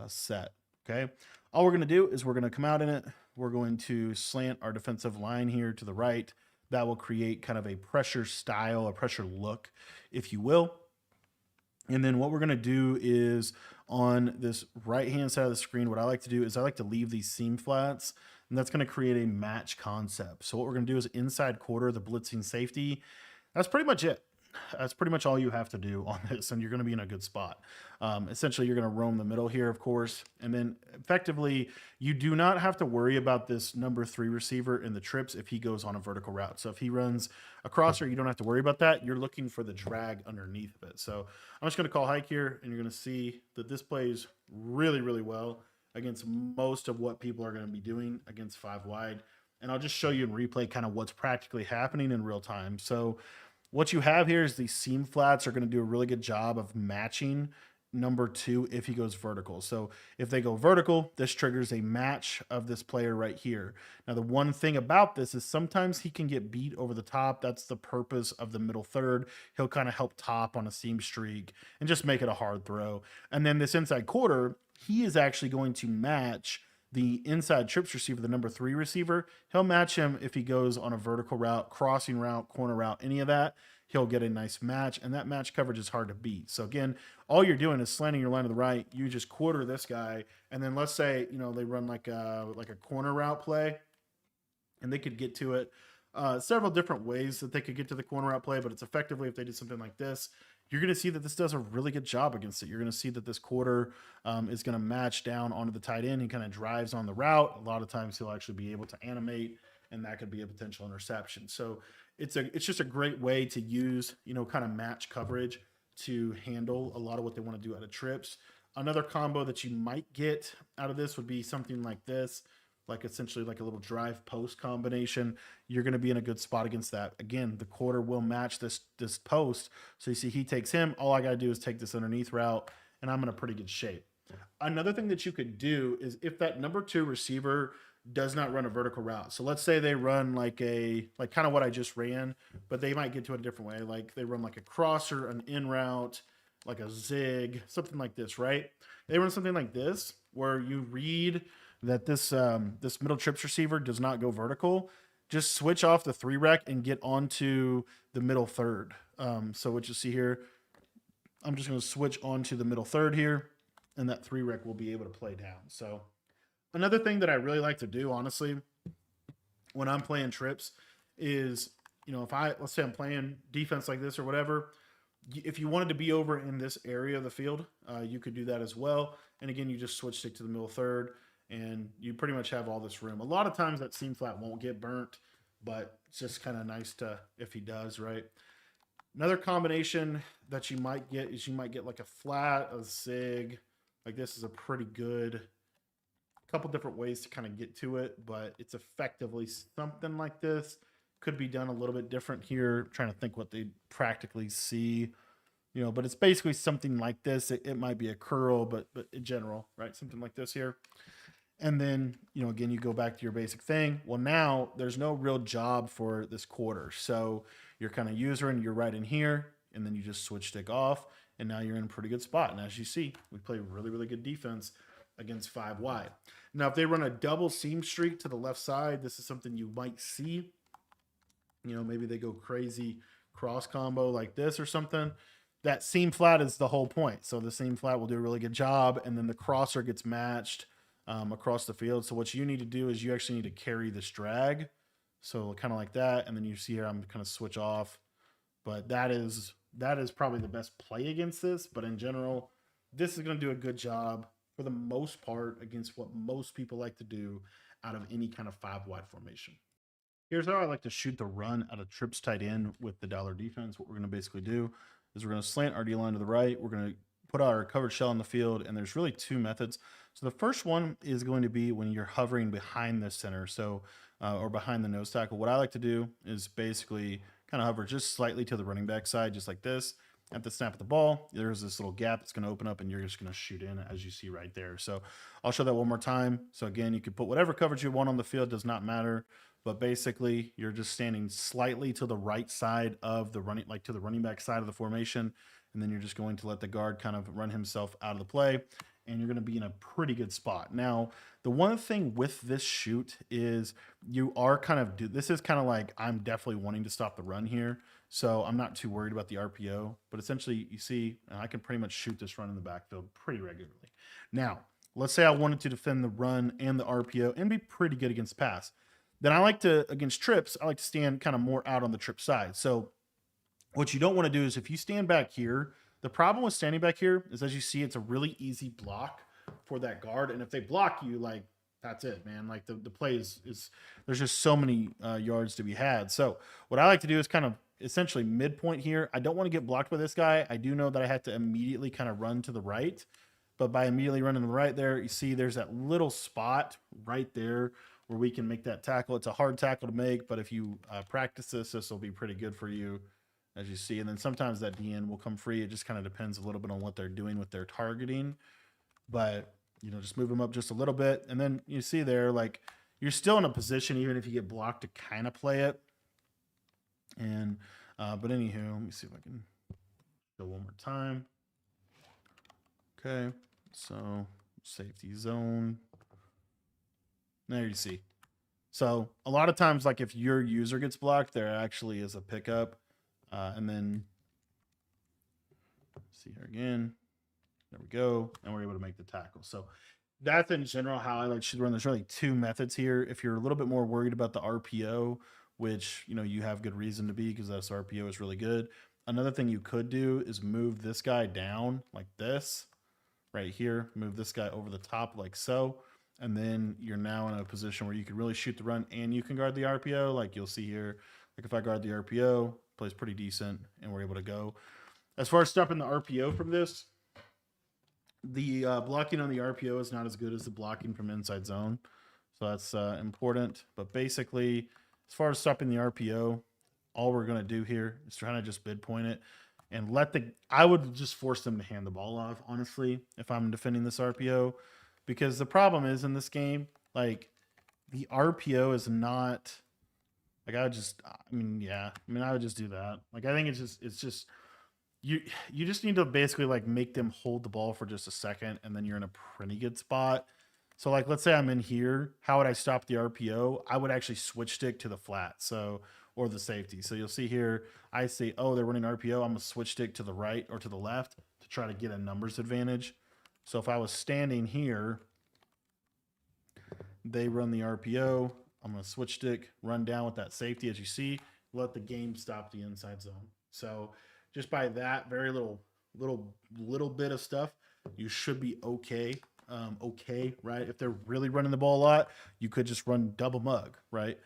A: set. Okay, all we're going to do is we're going to come out in it. We're going to slant our defensive line here to the right. That will create kind of a pressure style, a pressure look, if you will. And then what we're going to do is on this right-hand side of the screen, what I like to do is I like to leave these seam flats, and that's going to create a match concept. So what we're going to do is inside quarter the blitzing safety. That's pretty much it. That's pretty much all you have to do on this, and you're going to be in a good spot. Essentially, you're going to roam the middle here, of course, and then effectively, you do not have to worry about this number 3 receiver in the trips if he goes on a vertical route. So if he runs a crosser, you don't have to worry about that. You're looking for the drag underneath of it. So I'm just going to call hike here, and you're going to see that this plays really, really well against most of what people are going to be doing against 5 wide. And I'll just show you in replay kind of what's practically happening in real time. So what you have here is these seam flats are going to do a really good job of matching number 2 if he goes vertical. So if they go vertical, this triggers a match of this player right here. Now, the one thing about this is sometimes he can get beat over the top. That's the purpose of the middle third. He'll kind of help top on a seam streak and just make it a hard throw. And then this inside quarter, he is actually going to match the inside trips receiver, the number 3 receiver. He'll match him if he goes on a vertical route, crossing route, corner route, any of that. He'll get a nice match, and that match coverage is hard to beat. So again, all you're doing is slanting your line to the right. You just quarter this guy, and then let's say they run like a corner route play, and they could get to it several different ways that they could get to the corner route play. But it's effectively if they did something like this, you're going to see that this does a really good job against it. You're going to see that this quarter is going to match down onto the tight end. He kind of drives on the route. A lot of times he'll actually be able to animate, and that could be a potential interception. So it's just a great way to use, kind of match coverage to handle a lot of what they want to do out of trips. Another combo that you might get out of this would be something like this, like essentially like a little drive post combination. You're going to be in a good spot against that. Again, the quarter will match this post. So you see he takes him. All I got to do is take this underneath route, and I'm in a pretty good shape. Another thing that you could do is if that number 2 receiver does not run a vertical route. So let's say they run like kind of what I just ran, but they might get to it a different way. Like they run like a crosser, an in route, like a zig, something like this, right? They run something like this where you read that this middle trips receiver does not go vertical. Just switch off the 3-rec and get onto the middle third. So what you see here, I'm just going to switch on to the middle third here, and that 3 rec will be able to play down. So another thing that I really like to do, honestly, when I'm playing trips is, if let's say I'm playing defense like this or whatever, if you wanted to be over in this area of the field, you could do that as well. And again, you just switch stick to the middle third, and you pretty much have all this room. A lot of times that seam flat won't get burnt, but it's just kind of nice to, if he does, right? Another combination that you might get is you might get like a flat, a zig. Like this is a pretty good couple different ways to kind of get to it, but it's effectively something like this. Could be done a little bit different here. I'm trying to think what they practically see, but it's basically something like this. It might be a curl, but in general, right? Something like this here. And then, again, you go back to your basic thing. Well, now there's no real job for this quarter. So you're kind of usering, you're right in here, and then you just switch stick off, and now you're in a pretty good spot. And as you see, we play really, really good defense against 5 wide. Now, if they run a double seam streak to the left side, this is something you might see. Maybe they go crazy cross combo like this or something. That seam flat is the whole point. So the seam flat will do a really good job, and then the crosser gets matched across the field. So what you need to do is you actually need to carry this drag. So kind of like that, and then you see here I'm kind of switch off. But that is probably the best play against this. But in general, this is going to do a good job for the most part against what most people like to do out of any kind of 5 wide formation. Here's how I like to shoot the run out of trips tight end with the dollar defense. What we're going to basically do is we're going to slant our D line to the right. We're going to put our covered shell on the field, and there's really 2 methods. So the first one is going to be when you're hovering behind the center, or behind the nose tackle. What I like to do is basically kind of hover just slightly to the running back side, just like this. At the snap of the ball, there's this little gap that's going to open up, and you're just going to shoot in, as you see right there. So I'll show that one more time. So again, you can put whatever coverage you want on the field, does not matter. But basically, you're just standing slightly to the right side of the running, like to the running back side of the formation. And then you're just going to let the guard kind of run himself out of the play. And you're going to be in a pretty good spot. Now, the one thing with this shoot is you are this is kind of like, I'm definitely wanting to stop the run here. So I'm not too worried about the RPO. But essentially, you see, I can pretty much shoot this run in the backfield pretty regularly. Now, let's say I wanted to defend the run and the RPO and be pretty good against pass. Then I like to, against trips, I like to stand kind of more out on the trip side. So what you don't want to do is if you stand back here, the problem with standing back here is, as you see, it's a really easy block for that guard. And if they block you, like, that's it, man. Like the play is there's just so many yards to be had. So what I like to do is kind of essentially midpoint here. I don't want to get blocked by this guy. I do know that I have to immediately kind of run to the right. But by immediately running to the right there, you see there's that little spot right there where we can make that tackle. It's a hard tackle to make, but if you practice this will be pretty good for you, as you see. And then sometimes that DN will come free. It just kind of depends a little bit on what they're doing with their targeting. But, just move them up just a little bit. And then you see there, like, you're still in a position, even if you get blocked, to kind of play it. And, but anywho, let me see if I can go one more time. Okay, so safety zone. There you see. So a lot of times, like if your user gets blocked, there actually is a pickup. And then see here again. There we go. And we're able to make the tackle. So that's in general how I like to run. There's really 2 methods here. If you're a little bit more worried about the RPO, which, you have good reason to be, because this RPO is really good. Another thing you could do is move this guy down like this right here. Move this guy over the top like so. And then you're now in a position where you can really shoot the run and you can guard the RPO. Like you'll see here, like if I guard the RPO, plays pretty decent, and we're able to go. As far as stopping the RPO from this, the blocking on the RPO is not as good as the blocking from inside zone. So that's important. But basically, as far as stopping the RPO, all we're going to do here is trying to just bid point it and I would just force them to hand the ball off, honestly, if I'm defending this RPO. Because the problem is in this game, like the RPO is not like I would just do that. Like I think it's just you just need to basically like make them hold the ball for just a second, and then you're in a pretty good spot. So like let's say I'm in here, how would I stop the RPO? I would actually switch stick to the flat, or the safety. So you'll see here, I say, oh, they're running RPO. I'm gonna switch stick to the right or to the left try to get a numbers advantage. So if I was standing here, they run the RPO. I'm going to switch stick, run down with that safety, as you see, let the game stop the inside zone. So just by that very little bit of stuff, you should be okay. Right? If they're really running the ball a lot, you could just run double mug, right?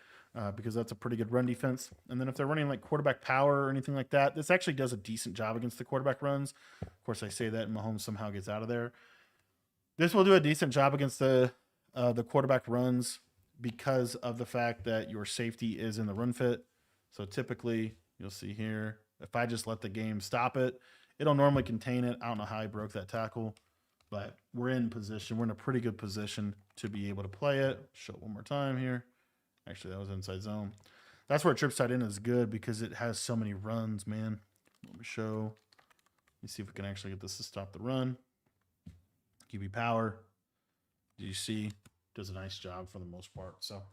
A: Because that's a pretty good run defense. And then if they're running like quarterback power or anything like that, this actually does a decent job against the quarterback runs. Of course, I say that and Mahomes somehow gets out of there. This will do a decent job against the quarterback runs because of the fact that your safety is in the run fit. So typically, you'll see here, if I just let the game stop it, it'll normally contain it. I don't know how he broke that tackle, but we're in position. We're in a pretty good position to be able to play it. Show it one more time here. Actually, that was inside zone. That's where trips tight end is good because it has so many runs, man. Let me show. Let me see if we can actually get this to stop the run. QB power. Do you see? Does a nice job for the most part. So,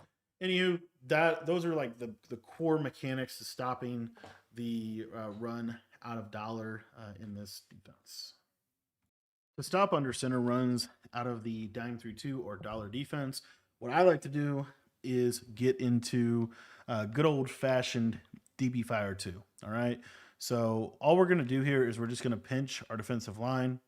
A: anywho, those are like the core mechanics to stopping the run out of dollar in this defense. To stop under center runs out of the dime 3-2 or dollar defense, what I like to do is get into good old fashioned DB fire 2. All right. So all we're going to do here is we're just going to pinch our defensive line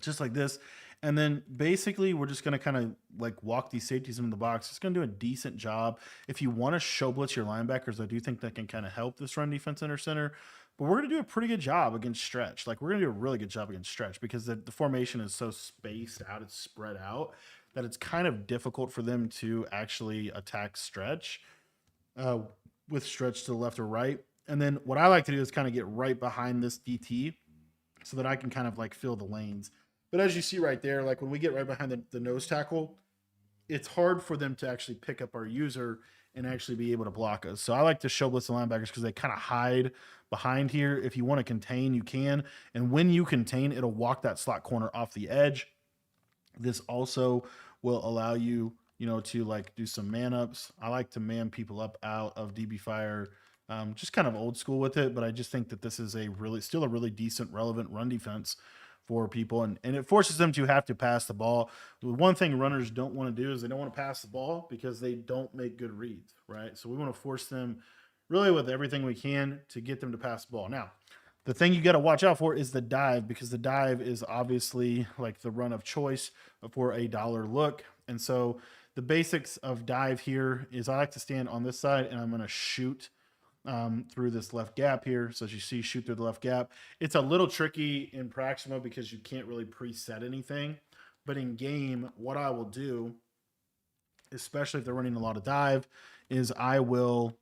A: just like this. And then basically we're just going to kind of like walk these safeties into the box. It's going to do a decent job. If you want to show blitz your linebackers, I do think that can kind of help this run defense under center. But we're going to do a pretty good job against stretch. Like we're going to do a really good job against stretch because the formation is so spaced out, it's spread out, that it's kind of difficult for them to actually attack stretch with stretch to the left or right. And then what I like to do is kind of get right behind this DT so that I can kind of like fill the lanes. But as you see right there, like when we get right behind the nose tackle, it's hard for them to actually pick up our user and actually be able to block us. So I like to show blitz the linebackers because they kind of hide behind here. If you want to contain, you can. And when you contain, it'll walk that slot corner off the edge. This also will allow you, to like do some man ups. I like to man people up out of DB fire. Just kind of old school with it, but I just think that this is still a really decent, relevant run defense for people, and it forces them to have to pass the ball. The one thing runners don't want to do is they don't want to pass the ball because they don't make good reads, right? So we want to force them really with everything we can to get them to pass the ball. Now, the thing you got to watch out for is the dive, because the dive is obviously like the run of choice for a dollar look. And so the basics of dive here is I like to stand on this side and I'm going to shoot through this left gap here. So as you see, shoot through the left gap. It's a little tricky in practice mode because you can't really preset anything. But in game, what I will do, especially if they're running a lot of dive, is I will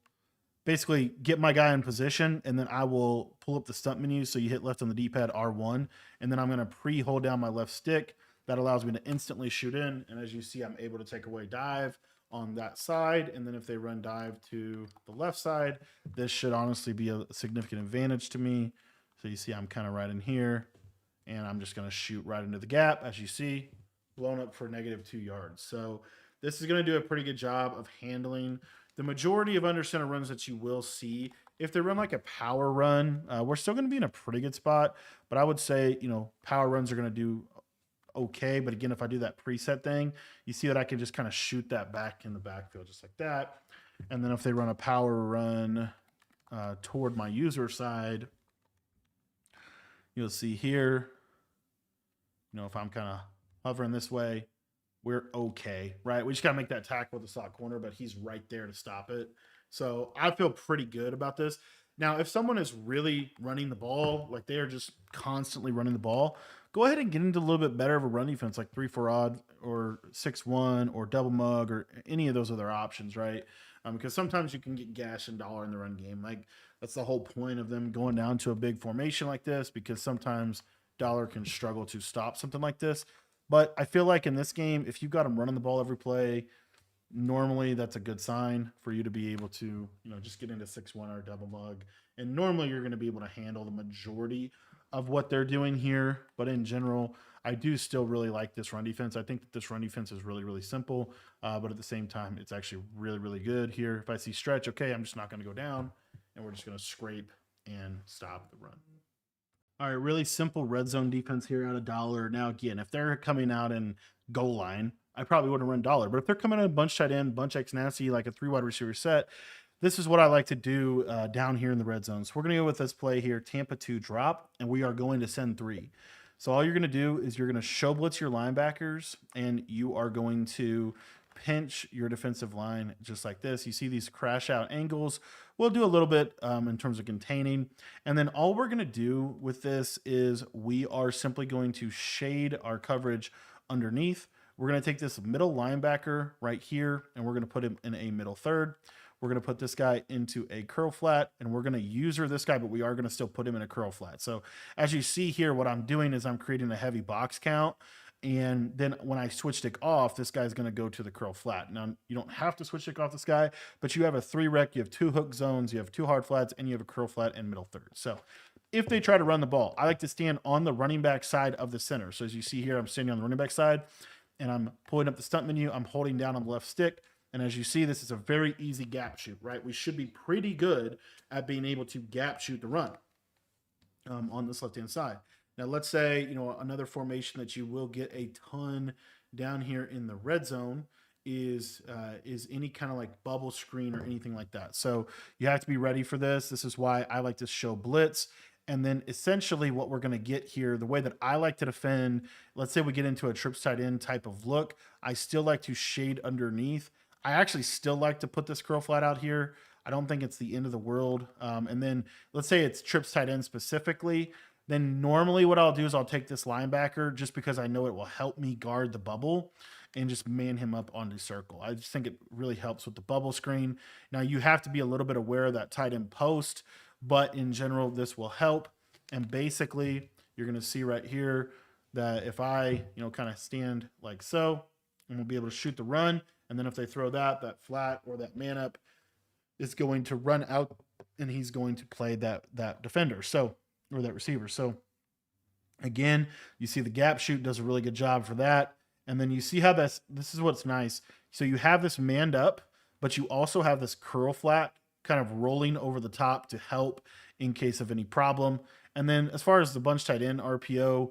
A: basically get my guy in position and then I will pull up the stump menu. So you hit left on the D-pad R1, and then I'm going to pre-hold down my left stick. That allows me to instantly shoot in. And as you see, I'm able to take away dive on that side, and then if they run dive to the left side, this should honestly be a significant advantage to me. So you see I'm kind of right in here, and I'm just going to shoot right into the gap. As you see, blown up for -2 yards. So this is going to do a pretty good job of handling the majority of under center runs that you will see. If they run like a power run, we're still going to be in a pretty good spot, but I would say, power runs are going to do okay. But again, if I do that preset thing, you see that I can just kind of shoot that back in the backfield just like that. And then if they run a power run toward my user side, you'll see here, if I'm kind of hovering this way, we're okay, right? We just got to make that tackle with the slot corner, but he's right there to stop it. So I feel pretty good about this. Now, if someone is really running the ball, like they are just constantly running the ball, go ahead and get into a little bit better of a run defense, like 3-4 odd or 6-1 or double mug or any of those other options, right? Because sometimes you can get gash and dollar in the run game. Like that's the whole point of them going down to a big formation like this, because sometimes dollar can struggle to stop something like this. But I feel like in this game, if you've got them running the ball every play, normally that's a good sign for you to be able to, just get into 6-1 or double mug. And normally you're going to be able to handle the majority of what they're doing here. But in general, I do still really like this run defense. I think that this run defense is really, really simple. But at the same time, it's actually really, really good here. If I see stretch, okay, I'm just not going to go down, and we're just going to scrape and stop the run. All right, really simple red zone defense here at $1. Now, again, if they're coming out in goal line, I probably wouldn't run dollar. But if they're coming in a bunch tight end, bunch X nasty, like a 3 wide receiver set, this is what I like to do down here in the red zone. So we're going to go with this play here, Tampa 2 drop, and we are going to send 3. So all you're going to do is you're going to show blitz your linebackers, and you are going to pinch your defensive line just like this. You see these crash out angles. We'll do a little bit in terms of containing. And then all we're going to do with this is we are simply going to shade our coverage underneath. We're going to take this middle linebacker right here, and we're going to put him in a middle third. We're going to put this guy into a curl flat, and we're going to user this guy, but we are going to still put him in a curl flat. So as you see here, what I'm doing is I'm creating a heavy box count. And then when I switch stick off, this guy's going to go to the curl flat. Now, you don't have to switch stick off this guy, but you have a 3 rec, you have 2 hook zones, you have 2 hard flats, and you have a curl flat and middle third. So if they try to run the ball, I like to stand on the running back side of the center. So as you see here, I'm standing on the running back side, and I'm pulling up the stunt menu. I'm holding down on the left stick. And as you see, this is a very easy gap shoot, right? We should be pretty good at being able to gap shoot the run on this left-hand side. Now, let's say, another formation that you will get a ton down here in the red zone is any kind of like bubble screen or anything like that. So you have to be ready for this. This is why I like to show blitz. And then essentially what we're going to get here, the way that I like to defend, let's say we get into a trips tight end type of look, I still like to shade underneath. I actually still like to put this curl flat out here. I don't think it's the end of the world. And then let's say it's trips tight end specifically. Then normally what I'll do is I'll take this linebacker just because I know it will help me guard the bubble and just man him up on the circle. I just think it really helps with the bubble screen. Now you have to be a little bit aware of that tight end post, but in general, this will help. And basically you're going to see right here that if I, kind of stand like so, I'm going to be able to shoot the run. And then if they throw that flat or that man up is going to run out and he's going to play that defender. So, or that receiver. So again, you see the gap shoot does a really good job for that. And then you see how this is what's nice. So you have this manned up, but you also have this curl flat kind of rolling over the top to help in case of any problem. And then as far as the bunch tight end RPO,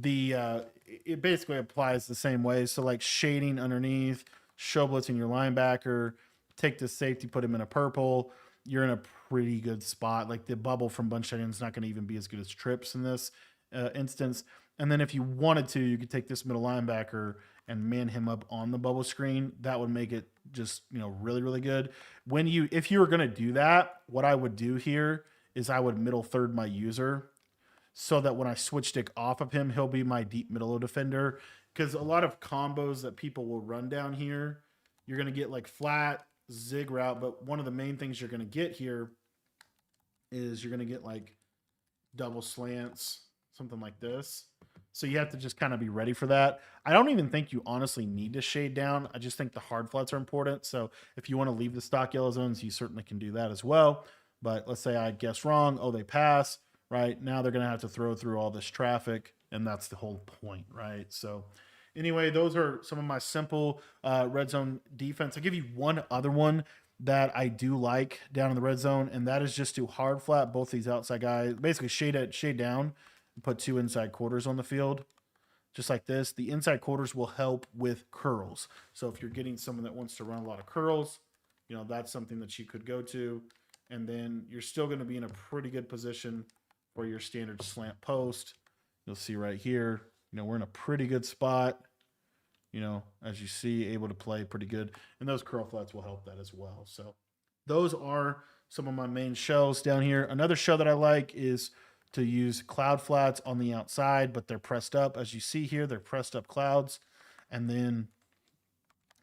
A: it basically applies the same way. So like shading underneath, show blitzing your linebacker, take this safety, put him in a purple, you're in a pretty good spot. Like the bubble from bunch tight end is not going to even be as good as trips in this instance. And then if you wanted to, you could take this middle linebacker and man him up on the bubble screen. That would make it just, really, really good. If you were going to do that, what I would do here is I would middle third my user so that when I switch stick off of him, he'll be my deep middle defender. Because a lot of combos that people will run down here, you're going to get like flat, zig route, but one of the main things you're going to get here is you're going to get like double slants, something like this. So you have to just kind of be ready for that. I don't even think you honestly need to shade down. I just think the hard flats are important. So if you want to leave the stock yellow zones, you certainly can do that as well. But let's say I guess wrong. Oh, they pass, right? Now they're going to have to throw through all this traffic, and that's the whole point, right? So anyway, those are some of my simple red zone defense. I'll give you one other one that I do like down in the red zone, and that is just to hard flat both these outside guys. Basically shade down and put 2 inside quarters on the field, just like this. The inside quarters will help with curls. So if you're getting someone that wants to run a lot of curls, that's something that you could go to. And then you're still going to be in a pretty good position for your standard slant post. You'll see right here, we're in a pretty good spot. As you see, able to play pretty good. And those curl flats will help that as well. So those are some of my main shells down here. Another shell that I like is to use cloud flats on the outside, but they're pressed up. As you see here, they're pressed up clouds. And then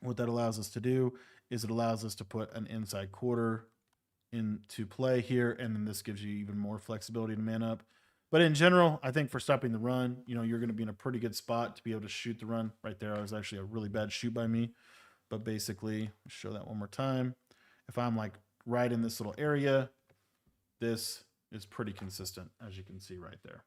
A: what that allows us to do is it allows us to put an inside quarter into play here. And then this gives you even more flexibility to man up. But in general, I think for stopping the run, you're going to be in a pretty good spot to be able to shoot the run. Right there, it was actually a really bad shoot by me. But basically, show that one more time. If I'm like right in this little area, this is pretty consistent, as you can see right there.